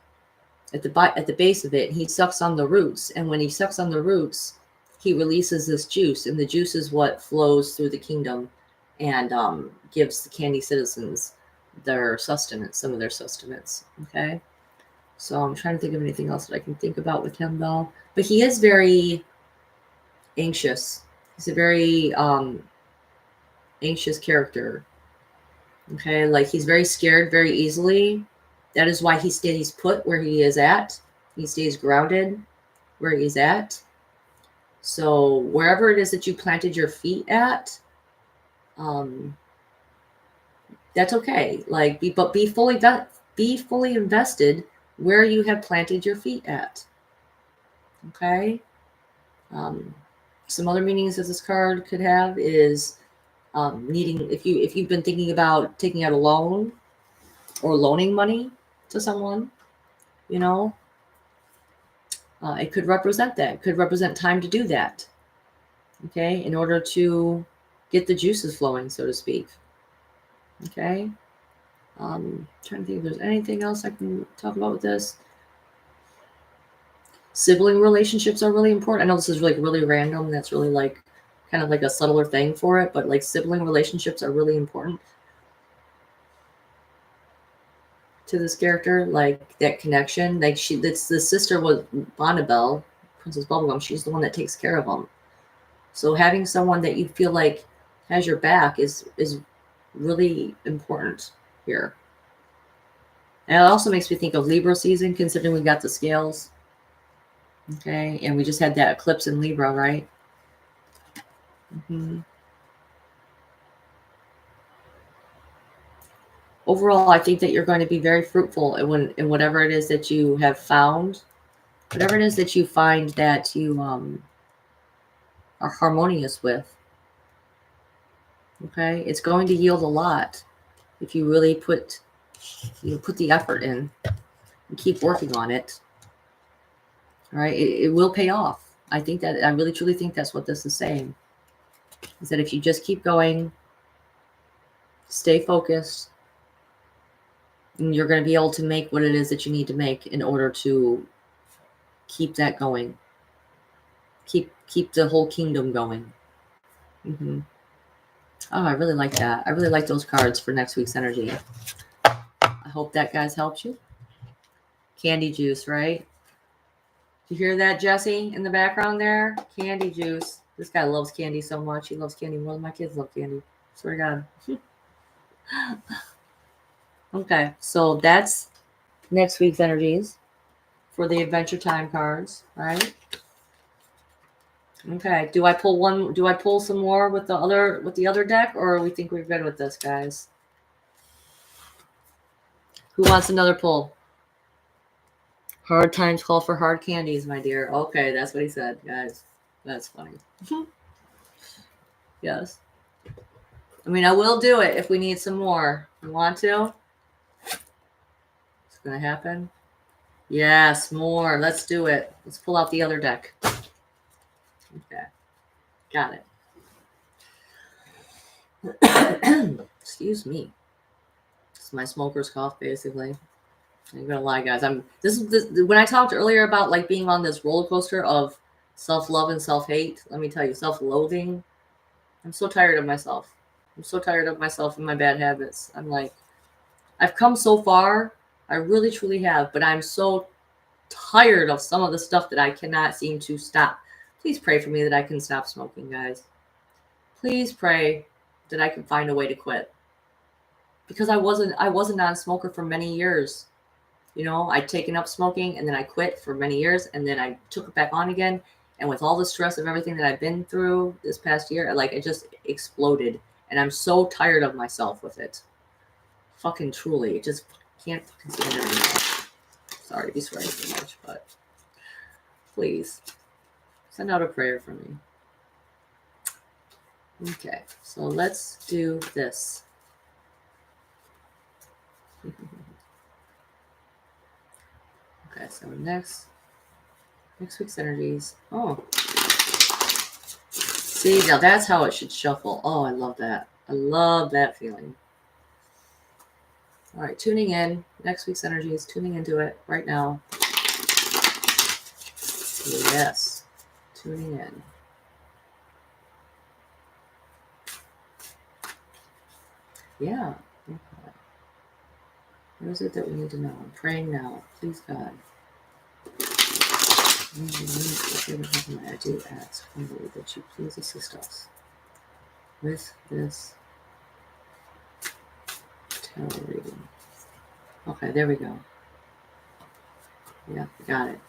At the base of it, he sucks on the roots, and when he sucks on the roots, he releases this juice, and the juice is what flows through the kingdom, and gives the candy citizens their sustenance, some of their sustenance. Okay, so I'm trying to think of anything else that I can think about with him though. But he is very anxious. He's a very anxious character. Okay, like he's very scared very easily. That is why he stays put where he is at. He stays grounded where he's at. So wherever it is that you planted your feet at, that's okay. Like, be fully invested where you have planted your feet at. Okay. Some other meanings that this card could have is needing, if you've been thinking about taking out a loan or loaning money to someone, you know, it could represent that. It could represent time to do that. Okay, in order to get the juices flowing, so to speak. Okay. Trying to think if there's anything else I can talk about with this. Sibling relationships are really important. I know this is like really random. That's really like kind of like a subtler thing for it, but like sibling relationships are really important to this character. Like that connection. Like that's the sister with Bonnabelle, Princess Bubblegum. She's the one that takes care of them. So having someone that you feel like has your back is really important here. And it also makes me think of Libra season, considering we got the scales. Okay, and we just had that eclipse in Libra, right? Mm-hmm. Overall, I think that you're going to be very fruitful in whatever it is that you have found, whatever it is that you find that you are harmonious with. Okay, it's going to yield a lot if you really put the effort in and keep working on it. All right, it will pay off. I really truly think that's what this is saying. Is that if you just keep going, stay focused, and you're going to be able to make what it is that you need to make in order to keep that going. Keep the whole kingdom going. Mm-hmm. Oh, I really like that. I really like those cards for next week's energy. I hope that, guys, helped you. Candy juice, right? You hear that, Jesse, in the background there? Candy juice. This guy loves candy so much. He loves candy more than my kids love candy. Swear to God. Okay, so that's next week's energies for the Adventure Time cards, right? Okay. Do I pull some more with the other deck, or we think we're good with this, guys? Who wants another pull? Hard times call for hard candies, my dear. Okay, that's what he said, guys. That's funny. Yes. I mean, I will do it if we need some more. You want to? It's gonna happen. Yes, more. Let's do it. Let's pull out the other deck. Okay. Got it. Excuse me. It's my smoker's cough, basically. I'm gonna lie, guys. When I talked earlier about like being on this roller coaster of self-love and self-hate. Let me tell you, self-loathing. I'm so tired of myself. I'm so tired of myself and my bad habits. I'm like, I've come so far. I really truly have, but I'm so tired of some of the stuff that I cannot seem to stop. Please pray for me that I can stop smoking, guys. Please pray that I can find a way to quit. Because I was a non-smoker for many years. You know, I'd taken up smoking and then I quit for many years and then I took it back on again. And with all the stress of everything that I've been through this past year, like it just exploded. And I'm so tired of myself with it. Fucking truly. It just can't fucking stand it anymore. Sorry to be swearing so much, but please send out a prayer for me. Okay, so let's do this. Okay, so next week's energies. Oh, see, now that's how it should shuffle. Oh, I love that. I love that feeling. All right, tuning in. Next week's energies, tuning into it right now. Yes, tuning in. Yeah. Okay. What is it that we need to know? I'm praying now. Please, God. I do ask humbly that you please assist us with this tarot reading. Okay, there we go. Yeah, got it.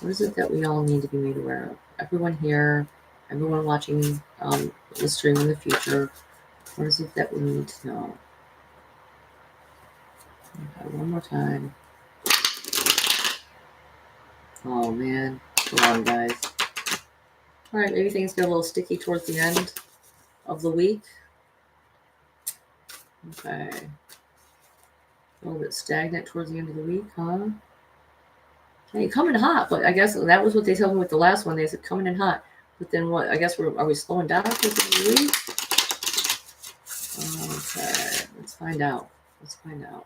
What is it that we all need to be made aware of? Everyone here, everyone watching the stream in the future, what is it that we need to know? Okay, one more time. Oh man, come on, guys. All right, maybe things get a little sticky towards the end of the week. Okay. A little bit stagnant towards the end of the week, huh? Hey, coming hot, but I guess that was what they told me with the last one. They said coming in hot. But then what? I guess are we slowing down towards the end of the week? Okay, let's find out. Let's find out.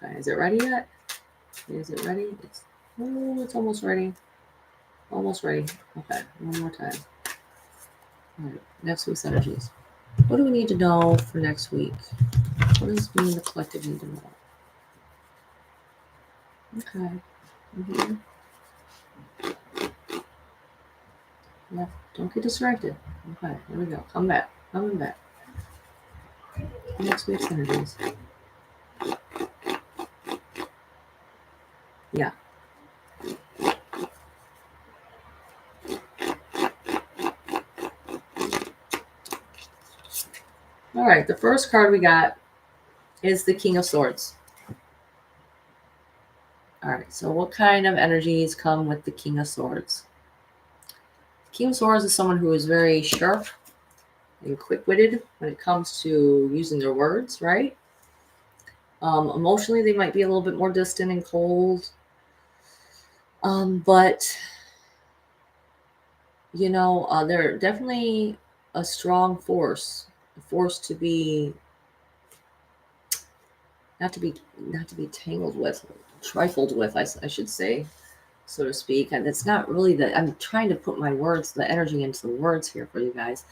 Okay, is it ready yet? Is it ready? It's almost ready. Almost ready. Okay, one more time. All right, next week's energies. What do we need to know for next week? What does me and the collective need to know? Okay. Mm-hmm. Yeah, don't get distracted. Okay, here we go. Come back. Coming back. Next week's energies. Yeah. All right, the first card we got is the King of Swords. All right, so what kind of energies come with the King of Swords? King of Swords is someone who is very sharp and quick-witted when it comes to using their words, right? Emotionally, they might be a little bit more distant and cold. But, you know, they're definitely a strong force, a force to be, not to be tangled with, trifled with, I should say, so to speak. And it's not really that I'm trying to put my words, the energy into the words here for you guys.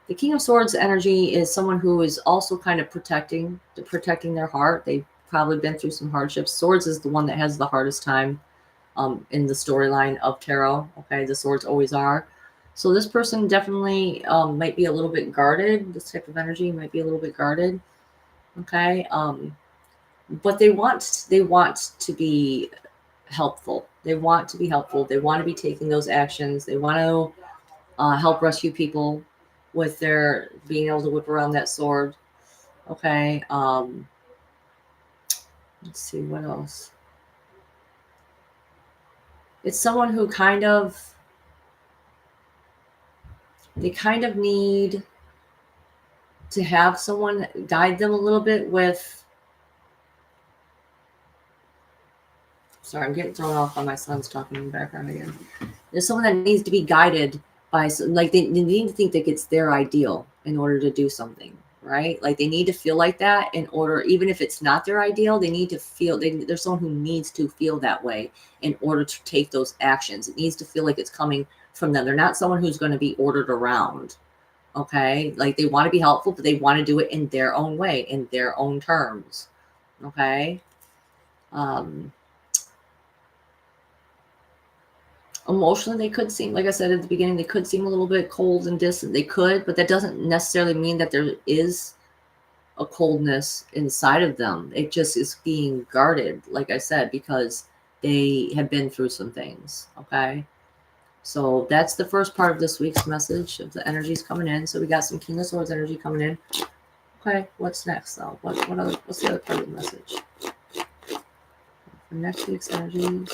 The King of Swords energy is someone who is also kind of protecting their heart. They've probably been through some hardships. Swords is the one that has the hardest time in the storyline of tarot. Okay, the swords always are. So this person definitely might be a little bit guarded. This type of energy might be a little bit guarded. Okay, but they want to be helpful. They want to be helpful. They want to be taking those actions. They want to help rescue people with their being able to whip around that sword. Okay. Let's see what else. It's someone who they kind of need to have someone guide them a little bit with. Sorry, I'm getting thrown off by my son's talking in the background again. There's someone that needs to be guided by, like, they need to think that it's their ideal in order to do something. right? Like they need to feel like that in order, even if it's not their ideal, they need to feel, there's someone who needs to feel that way in order to take those actions. It needs to feel like it's coming from them. They're not someone who's going to be ordered around. Okay. Like they want to be helpful, but they want to do it in their own way, in their own terms. Okay. Emotionally, they could seem, like I said at the beginning, they could seem a little bit cold and distant. They could, but that doesn't necessarily mean that there is a coldness inside of them. It just is being guarded, like I said, because they have been through some things. Okay. So that's the first part of this week's message of the energies coming in. So we got some King of Swords energy coming in. Okay, what's next though? What's the other part of the message? For next week's energies.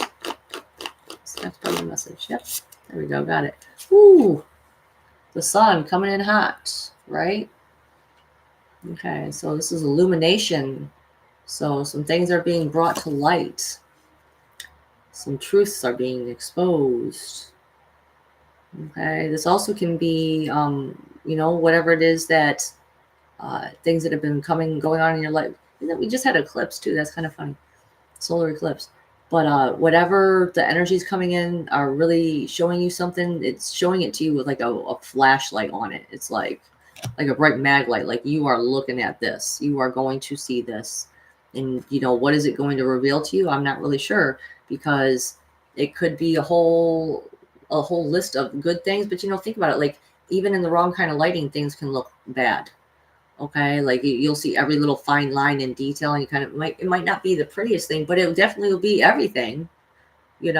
What's the next part of the message? Yep. There we go. Got it. Ooh. The sun coming in hot, right? Okay, so this is illumination. So some things are being brought to light. Some truths are being exposed. Okay, this also can be, whatever it is that things that have been going on in your life. We just had eclipse too. That's kind of funny, solar eclipse. But whatever the energies coming in are really showing you something. It's showing it to you with like a flashlight on it. It's like a bright mag light. Like you are looking at this. You are going to see this, and what is it going to reveal to you? I'm not really sure, because it could be a whole list of good things. But think about it. Like even in the wrong kind of lighting, things can look bad. Okay, like you'll see every little fine line and detail, and it might not be the prettiest thing, but it definitely will be everything. Be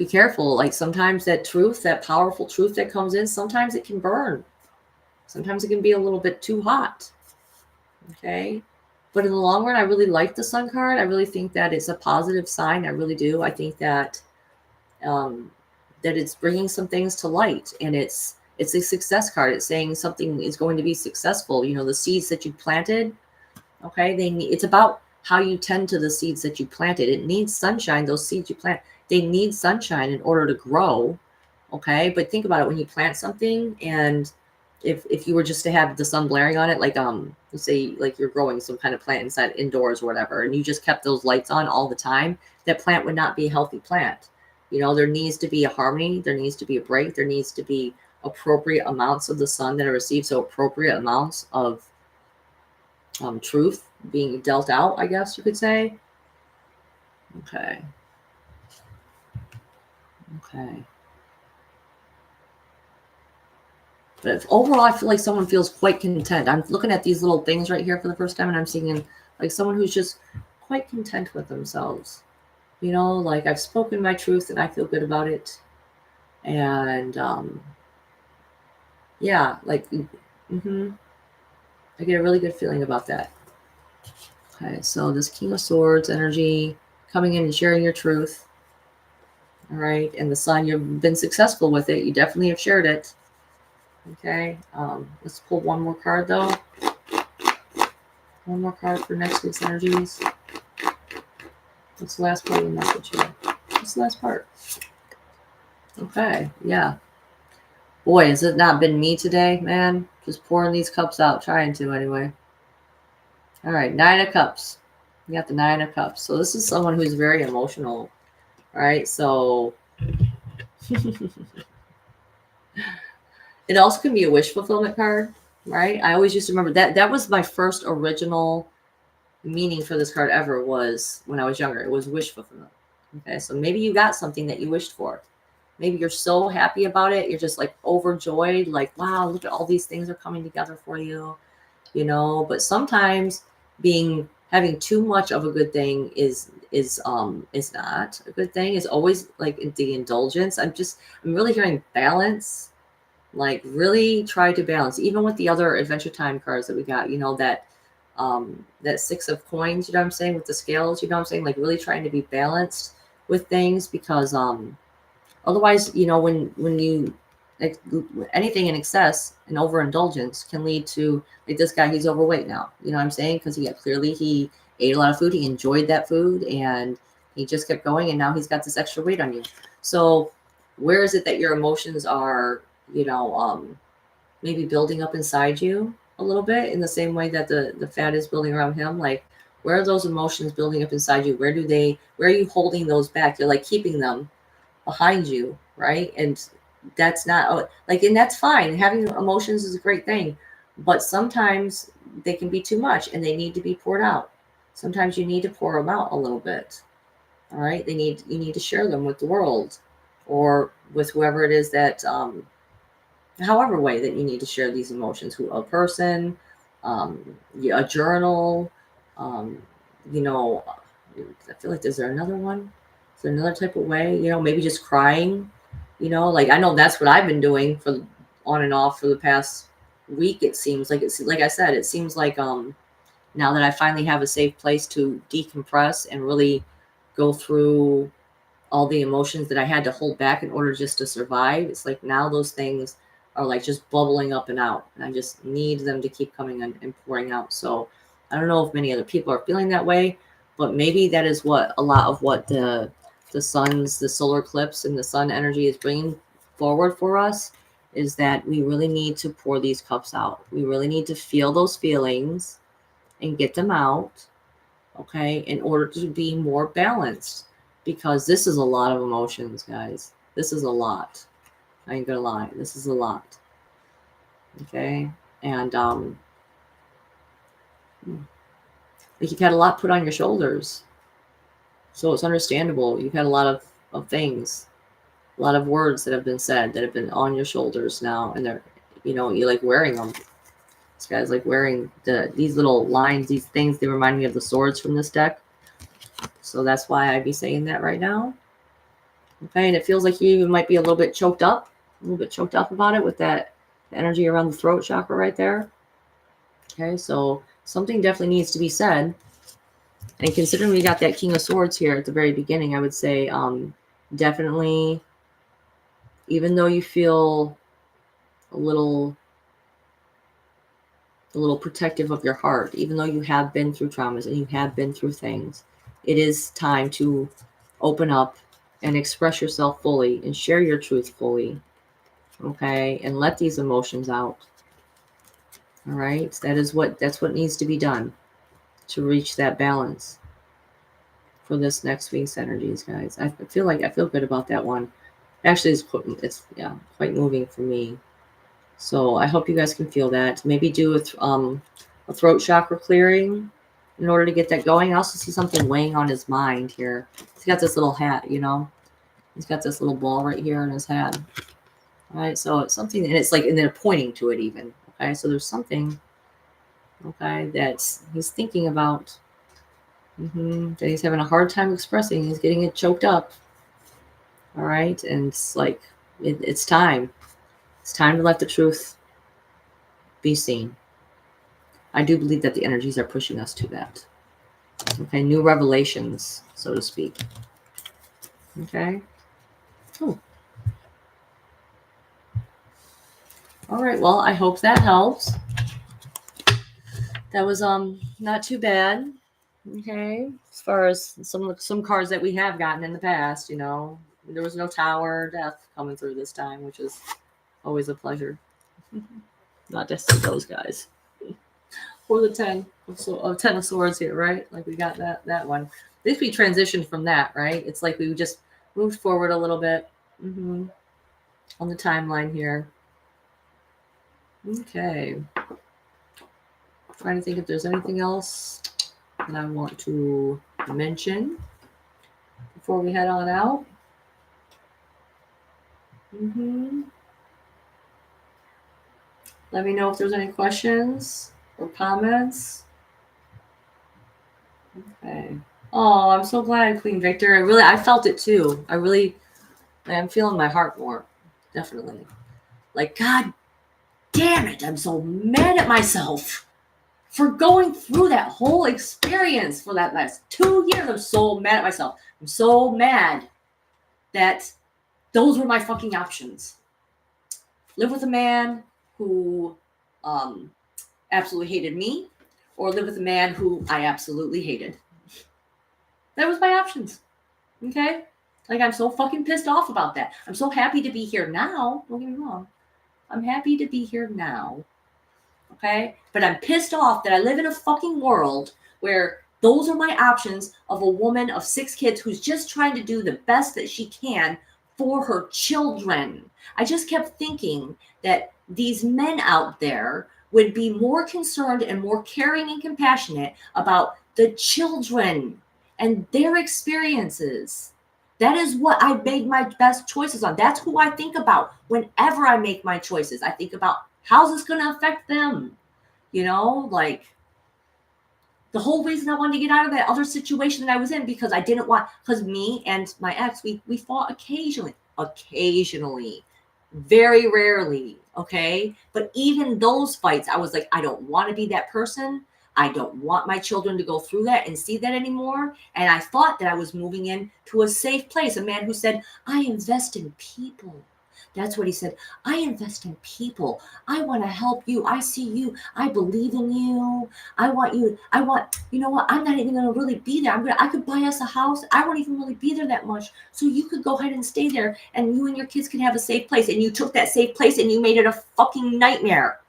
careful. Like sometimes that truth, that powerful truth that comes in, sometimes it can burn. Sometimes it can be a little bit too hot. Okay, but in the long run, I really like the Sun card. I really think that it's a positive sign. I really do. I think that that it's bringing some things to light, and it's a success card. It's saying something is going to be successful. The seeds that you planted, okay, it's about how you tend to the seeds that you planted. It needs sunshine. Those seeds you plant, they need sunshine in order to grow. Okay, but think about it. When you plant something, and if you were just to have the sun blaring on it, like let's say like you're growing some kind of plant inside indoors or whatever, and you just kept those lights on all the time, that plant would not be a healthy plant. There needs to be a harmony. There needs to be a break. There needs to be appropriate amounts of the sun that are received. So appropriate amounts of truth being dealt out, I guess you could say. Okay. But overall, I feel like someone feels quite content. I'm looking at these little things right here for the first time, and I'm seeing like someone who's just quite content with themselves. Like I've spoken my truth and I feel good about it. And yeah, like I get a really good feeling about that. Okay, so this King of Swords energy coming in and sharing your truth. All right, and the Sun, you've been successful with it. You definitely have shared it. Okay, let's pull one more card though. One more card for next week's energies. What's the last part of the message here? What's the last part? Okay, yeah. Boy, has it not been me today, man? Just pouring these cups out, trying to anyway. All right, 9 of Cups. You got the 9 of Cups. So this is someone who's very emotional. All right, so it also can be a wish fulfillment card, right? I always used to remember that was my first original meaning for this card ever, was when I was younger. It was wish fulfillment. Okay, so maybe you got something that you wished for. Maybe you're so happy about it. You're just like overjoyed, like, wow, look at all these things are coming together for you, but sometimes having too much of a good thing is not a good thing. It's always like the indulgence. I'm really hearing balance. Like really try to balance, even with the other Adventure Time cards that we got, that 6 of coins, what I'm saying, with the scales, what I'm saying, like really trying to be balanced with things, because otherwise, when you, like, anything in excess and overindulgence can lead to, like, this guy, he's overweight now, what I'm saying, because clearly he ate a lot of food, he enjoyed that food, and he just kept going, and now he's got this extra weight on you. So where is it that your emotions are, maybe building up inside you a little bit, in the same way that the fat is building around him. Like, where are those emotions building up inside you? Where are you holding those back? You're like keeping them behind you, right? And that's not like, and that's fine. Having emotions is a great thing, but sometimes they can be too much and they need to be poured out. Sometimes you need to pour them out a little bit. All right, you need to share them with the world, or with whoever it is that however way that you need to share these emotions, who a person, a journal, um, you know, I feel like, is there another one? Is there another type of way? Maybe just crying. Like, I know that's what I've been doing for on and off for the past week. It seems like, it's like I said, it seems like now that I finally have a safe place to decompress and really go through all the emotions that I had to hold back in order just to survive. It's like now those things are like just bubbling up and out, and I just need them to keep coming and pouring out. So I don't know if many other people are feeling that way, but maybe that is what a lot of what the solar eclipse and the sun energy is bringing forward for us, is that we really need to pour these cups out. We really need to feel those feelings and get them out, okay, in order to be more balanced. Because this is a lot of emotions, guys. This is a lot. I ain't gonna lie. This is a lot. Okay. And like, you've had a lot put on your shoulders. So it's understandable. You've had a lot of things, a lot of words that have been said that have been on your shoulders now, and they're, you're like wearing them. This guy's like wearing these little lines, these things. They remind me of the swords from this deck. So that's why I'd be saying that right now. Okay, and it feels like you even might be a little bit choked up, about it with that energy around the throat chakra right there. Okay, so something definitely needs to be said. And considering we got that King of Swords here at the very beginning, I would say definitely, even though you feel a little protective of your heart, even though you have been through traumas and you have been through things, it is time to open up and express yourself fully and share your truth fully. Okay, and let these emotions out. All right, that's what needs to be done to reach that balance for this next week's energies, guys. I feel good about that one. Actually, it's quite moving for me. So I hope you guys can feel that. Maybe do a throat chakra clearing in order to get that going. I also see something weighing on his mind here. He's got this little hat, He's got this little ball right here in his hat. All right, so it's something, and it's like, and they're pointing to it even. Okay, so there's something, okay, that he's thinking about, that he's having a hard time expressing. He's getting it choked up. All right, and it's like, it's time. It's time to let the truth be seen. I do believe that the energies are pushing us to that. Okay, new revelations, so to speak. Okay. Oh. All right, well, I hope that helps. That was not too bad. Okay, as far as some cards that we have gotten in the past, there was no Tower Death coming through this time, which is always a pleasure. Not to see those guys. Or the 10 of Swords here, right? Like, we got that one. At least we transitioned from that, right? It's like we just moved forward a little bit on the timeline here. Okay. Trying to think if there's anything else that I want to mention before we head on out. Let me know if there's any questions or comments. Okay. Oh, I'm so glad, Queen Victor. I felt it too. I'm feeling my heart more. Definitely. Like, God damn it, I'm so mad at myself for going through that whole experience for that last 2 years. I'm so mad at myself. I'm so mad that those were my fucking options. Live with a man who absolutely hated me, or live with a man who I absolutely hated. That was my options. Okay? Like, I'm so fucking pissed off about that. I'm so happy to be here now. Don't get me wrong. I'm happy to be here now. Okay? But I'm pissed off that I live in a fucking world where those are my options of a woman of 6 kids who's just trying to do the best that she can for her children. I just kept thinking that these men out there would be more concerned and more caring and compassionate about the children and their experiences. That is what I made my best choices on. That's who I think about whenever I make my choices. I think about how's this going to affect them? Like the whole reason I wanted to get out of that other situation that I was in because I didn't want, because me and my ex, we fought occasionally, very rarely. Okay. But even those fights, I was like, I don't want to be that person. I don't want my children to go through that and see that anymore. And I thought that I was moving into a safe place. A man who said, I invest in people. That's what he said. I invest in people. I want to help you. I see you. I believe in you. You know what? I'm not even going to really be there. I could buy us a house. I won't even really be there that much. So you could go ahead and stay there and you and your kids can have a safe place. And you took that safe place and you made it a fucking nightmare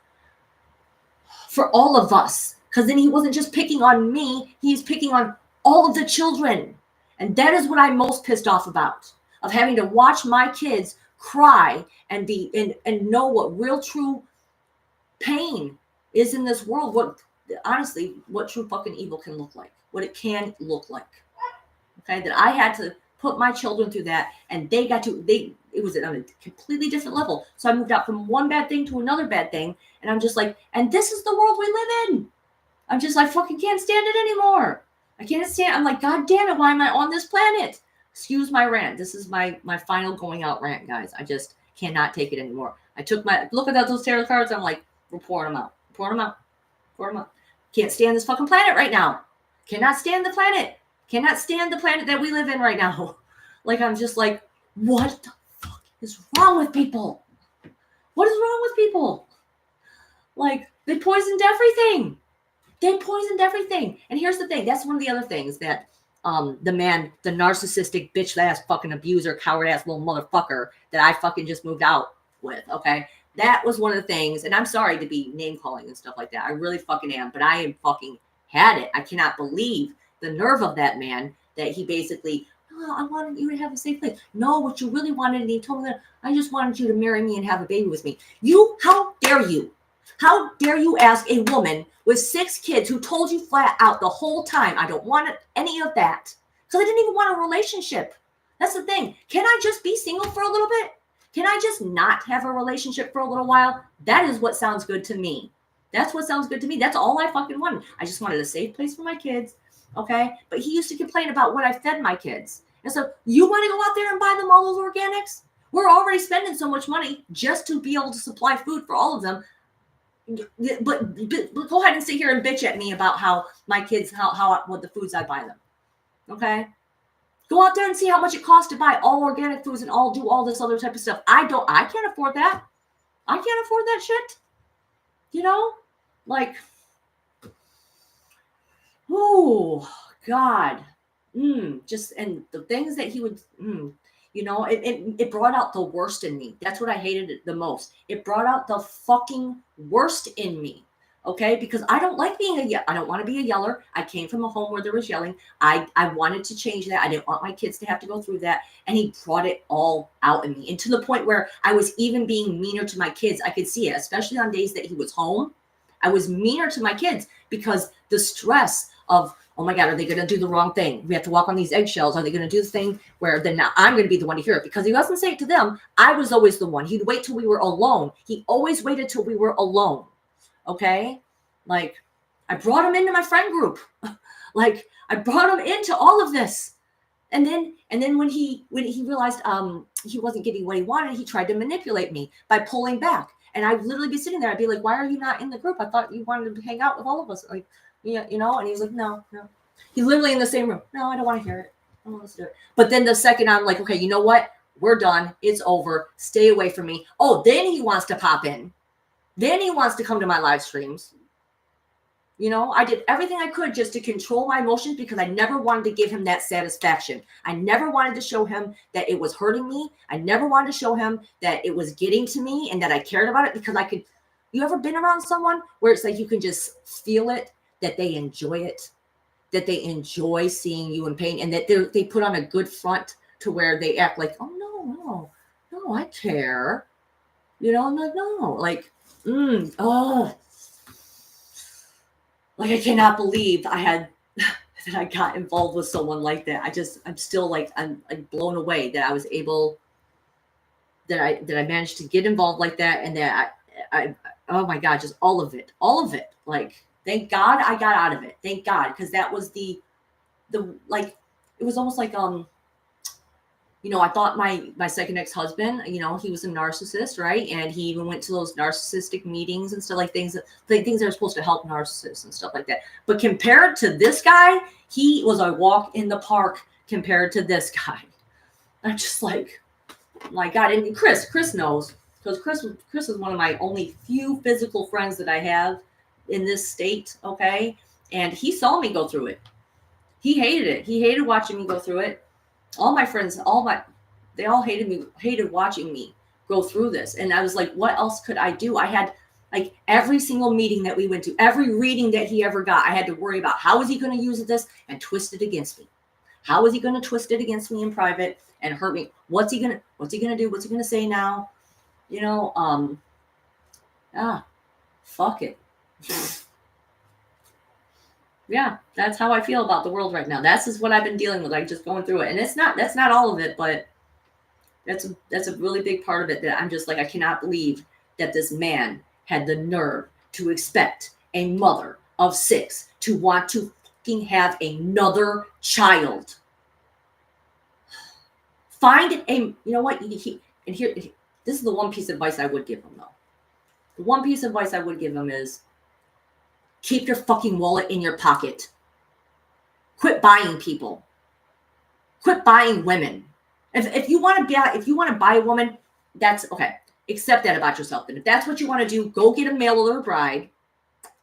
for all of us. Because then he wasn't just picking on me. He's picking on all of the children. And that is what I'm most pissed off about, of having to watch my kids cry and be and know what real true pain is in this world. What true fucking evil can look like, what it can look like. Okay, that I had to put my children through that, and it was on a completely different level. So I moved out from one bad thing to another bad thing, and I'm just like, and this is the world we live in. I'm just like, fucking can't stand it anymore. I'm like, God damn it, why am I on this planet? Excuse my rant. This is my final going out rant, guys. I just cannot take it anymore. I took look at those tarot cards. I'm like, we're pouring them out. Can't stand this fucking planet right now. Cannot stand the planet. Cannot stand the planet that we live in right now. Like, I'm just like, what the fuck is wrong with people? What is wrong with people? Like, they poisoned everything. And here's the thing. That's one of the other things that the narcissistic bitch ass fucking abuser, coward ass little motherfucker that I fucking just moved out with. Okay. That was one of the things. And I'm sorry to be name calling and stuff like that. I really fucking am, but I am fucking had it. I cannot believe the nerve of that man that he basically, oh, I wanted you to have a safe place. No, what you really wanted, and he told me that I just wanted you to marry me and have a baby with me. How dare you? How dare you ask a woman with 6 kids who told you flat out the whole time, I don't want any of that. Because I didn't even want a relationship. That's the thing. Can I just be single for a little bit? Can I just not have a relationship for a little while? That is what sounds good to me. That's what sounds good to me. That's all I fucking wanted. I just wanted a safe place for my kids. Okay. But he used to complain about what I fed my kids. And so you want to go out there and buy them all those organics? We're already spending so much money just to be able to supply food for all of them. But go ahead and sit here and bitch at me about how my kids, what the foods I buy them. Okay. Go out there and see how much it costs to buy all organic foods and do all this other type of stuff. I can't afford that. I can't afford that shit. Like, oh God. Just, and the things that he would, it brought out the worst in me. That's what I hated the most. It brought out the fucking worst in me. Okay, because I don't like I don't want to be a yeller. I came from a home where there was yelling. I wanted to change that. I didn't want my kids to have to go through that. And he brought it all out in me. And to the point where I was even being meaner to my kids. I could see it, especially on days that he was home. I was meaner to my kids because the stress of, oh my God, are they going to do the wrong thing? We have to walk on these eggshells. Are they going to do the thing where then now I'm going to be the one to hear it? Because he wasn't saying it to them. I was always the one. He'd wait till we were alone. He always waited till we were alone. Okay. Like, I brought him into my friend group. Like, I brought him into all of this. And then when he realized he wasn't getting what he wanted, he tried to manipulate me by pulling back. And I'd literally be sitting there. I'd be like, why are you not in the group? I thought you wanted to hang out with all of us. Like, yeah, and he was like, no. He's literally in the same room. No, I don't want to hear it. I don't want to do it. But then the second I'm like, okay, you know what? We're done. It's over. Stay away from me. Oh, then he wants to pop in. Then he wants to come to my live streams. I did everything I could just to control my emotions because I never wanted to give him that satisfaction. I never wanted to show him that it was hurting me. I never wanted to show him that it was getting to me and that I cared about it, because I could. You ever been around someone where it's like you can just feel it, that they enjoy it, that they enjoy seeing you in pain, and that they put on a good front to where they act like, oh, no, I care. I'm like, no, like, like, I cannot believe that I got involved with someone like that. I'm still like, I'm blown away that I was able, that I managed to get involved like that, and that I oh my God, just all of it. Like, thank God I got out of it. Thank God, because that was the like, it was almost like I thought my second ex-husband, he was a narcissist, right? And he even went to those narcissistic meetings and stuff, like things that are supposed to help narcissists and stuff like that. But compared to this guy, he was a walk in the park compared to this guy. I'm just like, my God. And Chris knows, because Chris is one of my only few physical friends that I have in this state, okay? And he saw me go through it. He hated it. He hated watching me go through it. All my friends, they all hated watching me go through this. And I was like, what else could I do? I had, like, every single meeting that we went to, every reading that he ever got, I had to worry about how is he going to use this and twist it against me? How is he going to twist it against me in private and hurt me? What's he going to do? What's he going to say now? Fuck it. Yeah, that's how I feel about the world right now. That's just what I've been dealing with, like, just going through it. And that's not all of it, but that's a really big part of it, that I'm just like, I cannot believe that this man had the nerve to expect a mother of 6 to want to fucking have another child. Find a, what, and here, this is the one piece of advice I would give him, though. The one piece of advice I would give him is, keep your fucking wallet in your pocket. Quit buying people. Quit buying women. If you want to buy a woman, that's okay. Accept that about yourself. And if that's what you want to do, go get a mail order bride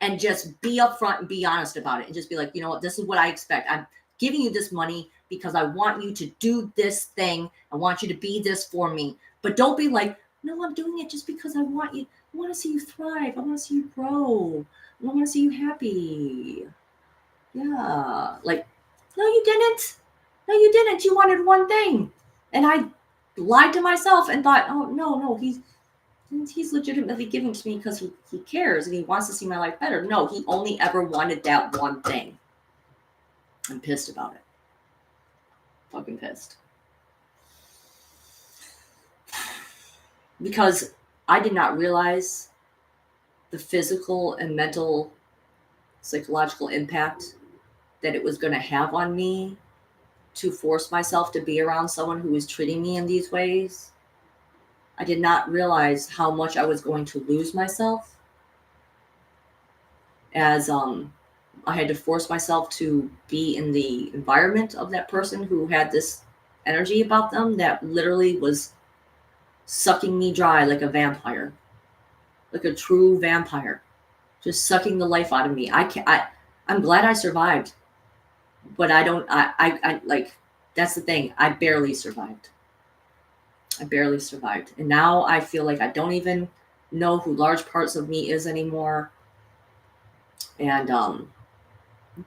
and just be upfront and be honest about it. And just be like, you know what, this is what I expect. I'm giving you this money because I want you to do this thing. I want you to be this for me. But don't be like, no, I'm doing it just because I want you. I want to see you thrive. I want to see you grow. I want to see you happy. Yeah. Like, no, you didn't. No, you didn't. You wanted one thing. And I lied to myself and thought, oh, no, he's legitimately giving to me because he cares and he wants to see my life better. No, he only ever wanted that one thing. I'm pissed about it. Fucking pissed. Because I did not realize the physical and mental, psychological impact that it was going to have on me to force myself to be around someone who was treating me in these ways. I did not realize how much I was going to lose myself, as I had to force myself to be in the environment of that person who had this energy about them that literally was sucking me dry like a vampire. Like a true vampire, just sucking the life out of me. I'm glad I survived, but I like, that's the thing. I barely survived. And now I feel like I don't even know who large parts of me is anymore. And I'm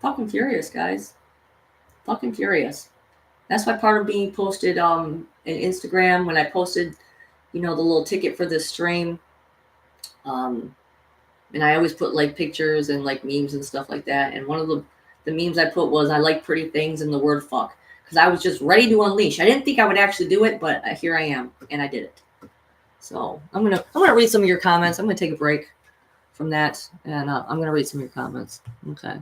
fucking furious, guys. Fucking furious. That's why part of being posted in Instagram, when I posted, the little ticket for this stream. And I always put like pictures and like memes and stuff like that. And one of the memes I put was, I like pretty things and the word fuck, because I was just ready to unleash. I didn't think I would actually do it, but here I am, and I did it. So I'm gonna read some of your comments. I'm gonna take a break from that, and I'm gonna read some of your comments. Okay.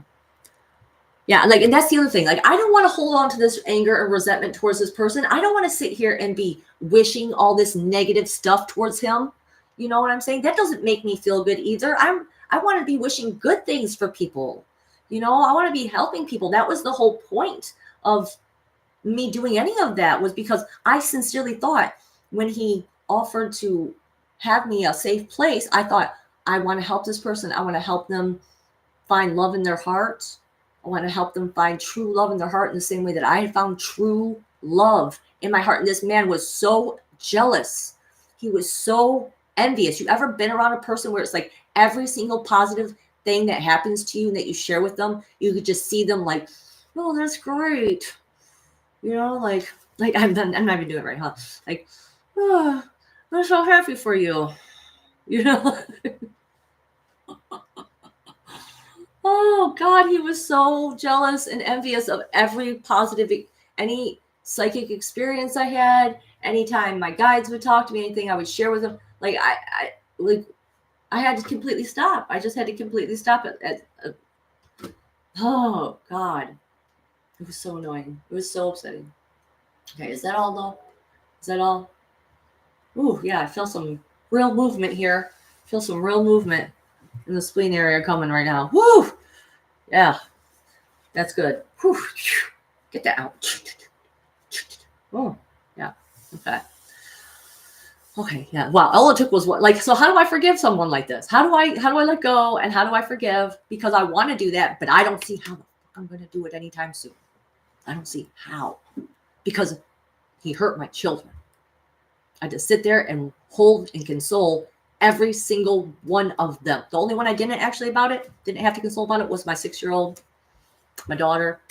Yeah, like, and that's the other thing. Like, I don't want to hold on to this anger and resentment towards this person. I don't want to sit here and be wishing all this negative stuff towards him. You know what I'm saying? That doesn't make me feel good either. I want to be wishing good things for people. I want to be helping people. That was the whole point of me doing any of that, was because I sincerely thought, when he offered to have me a safe place, I thought, I want to help this person. I want to help them find love in their heart. I want to help them find true love in their heart in the same way that I had found true love in my heart. And this man was so jealous. He was so envious. You ever been around a person where it's like every single positive thing that happens to you and that you share with them, you could just see them like, oh, that's great. You know, like I'm not even doing it right, huh? Like, oh, I'm so happy for you. You know? Oh God, he was so jealous and envious of every positive, any psychic experience I had. Anytime my guides would talk to me, anything I would share with them, like I had to completely stop. I just had to completely stop it. Oh God, it was so annoying. It was so upsetting. Okay, is that all though? Is that all? Ooh, yeah, I feel some real movement here. I feel some real movement in the spleen area coming right now. Woo! Yeah, that's good. Whew. Get that out. Oh, yeah. Okay. Okay. Yeah. Wow. All it took was what? Like, so how do I forgive someone like this? How do I let go and how do I forgive? Because I want to do that, but I don't see how I'm going to do it anytime soon. I don't see how, because he hurt my children. I had to sit there and hold and console every single one of them. The only one I didn't actually didn't have to console about it was my 6-year-old, my daughter.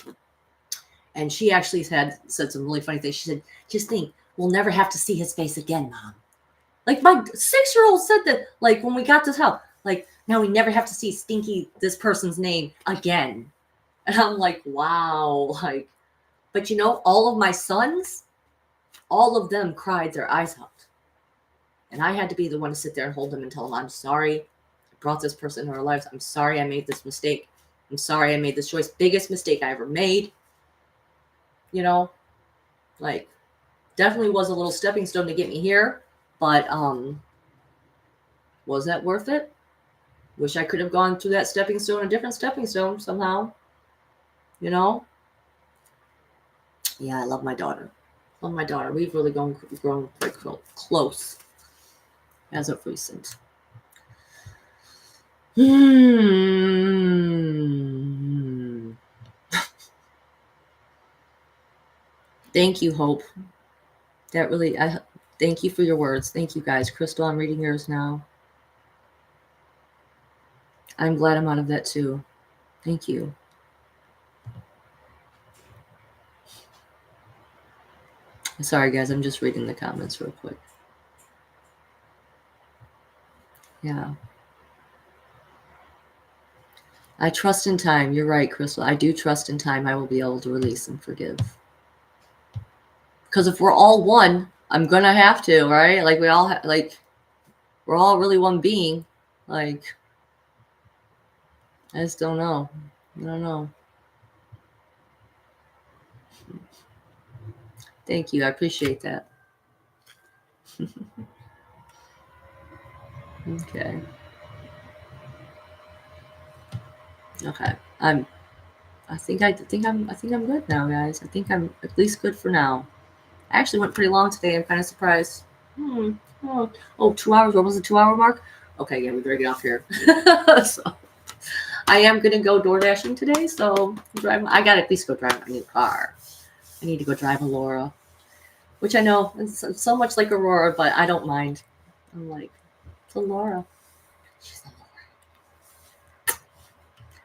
And she actually said some really funny things. She said, just think, we'll never have to see his face again, Mom. Like my 6-year-old said that, like when we got this house, like now we never have to see Stinky, this person's name again. And I'm like, wow. Like, but you know, all of my sons, all of them cried their eyes out. And I had to be the one to sit there and hold them and tell them, I'm sorry. I brought this person into our lives. I'm sorry I made this mistake. I'm sorry I made this choice. Biggest mistake I ever made. You know, like definitely was a little stepping stone to get me here, but was that worth it? Wish I could have gone through that stepping stone, a different stepping stone somehow. You know? Yeah, I love my daughter. Love my daughter. We've really grown quite close as of recent. Thank you, Hope. That really, thank you for your words. Thank you, guys. Crystal, I'm reading yours now. I'm glad I'm out of that too. Thank you. Sorry, guys. I'm just reading the comments real quick. Yeah. I trust in time. You're right, Crystal. I do trust in time I will be able to release and forgive. Because if we're all one, I'm going to have to, right? Like we all we're all really one being. Like, I just don't know. I don't know. Thank you. I appreciate that. Okay. Okay. I think I'm good now, guys. I think I'm at least good for now. I actually went pretty long today. I'm kind of surprised. Oh, 2 hours. What was the 2 hour mark? Okay, yeah, we better get off here. So I am gonna go door dashing today. So I gotta at least go drive my new car. I need to go drive Aurora, which I know is so much like Aurora, but I don't mind. I'm like, it's Aurora. She's Aurora.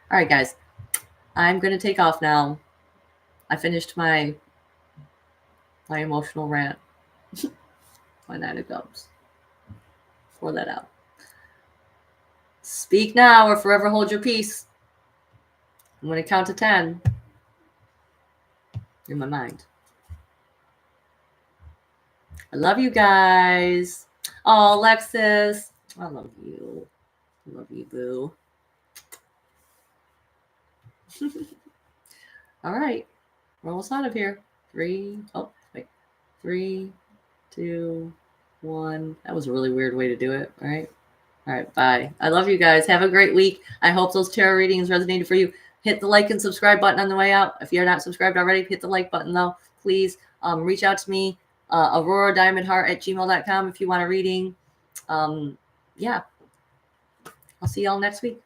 All right, guys. I'm gonna take off now. I finished my emotional rant. My 9 of Cups. Pour that out. Speak now or forever hold your peace. I'm going to count to 10 in my mind. I love you guys. Oh, Alexis. I love you. I love you, boo. All right. We're almost out of here. 3, 2, 1. That was a really weird way to do it, right? All right, bye. I love you guys. Have a great week. I hope those tarot readings resonated for you. Hit the like and subscribe button on the way out. If you're not subscribed already, hit the like button, though. Please reach out to me, auroradiamondheart@gmail.com if you want a reading. Yeah. I'll see y'all next week.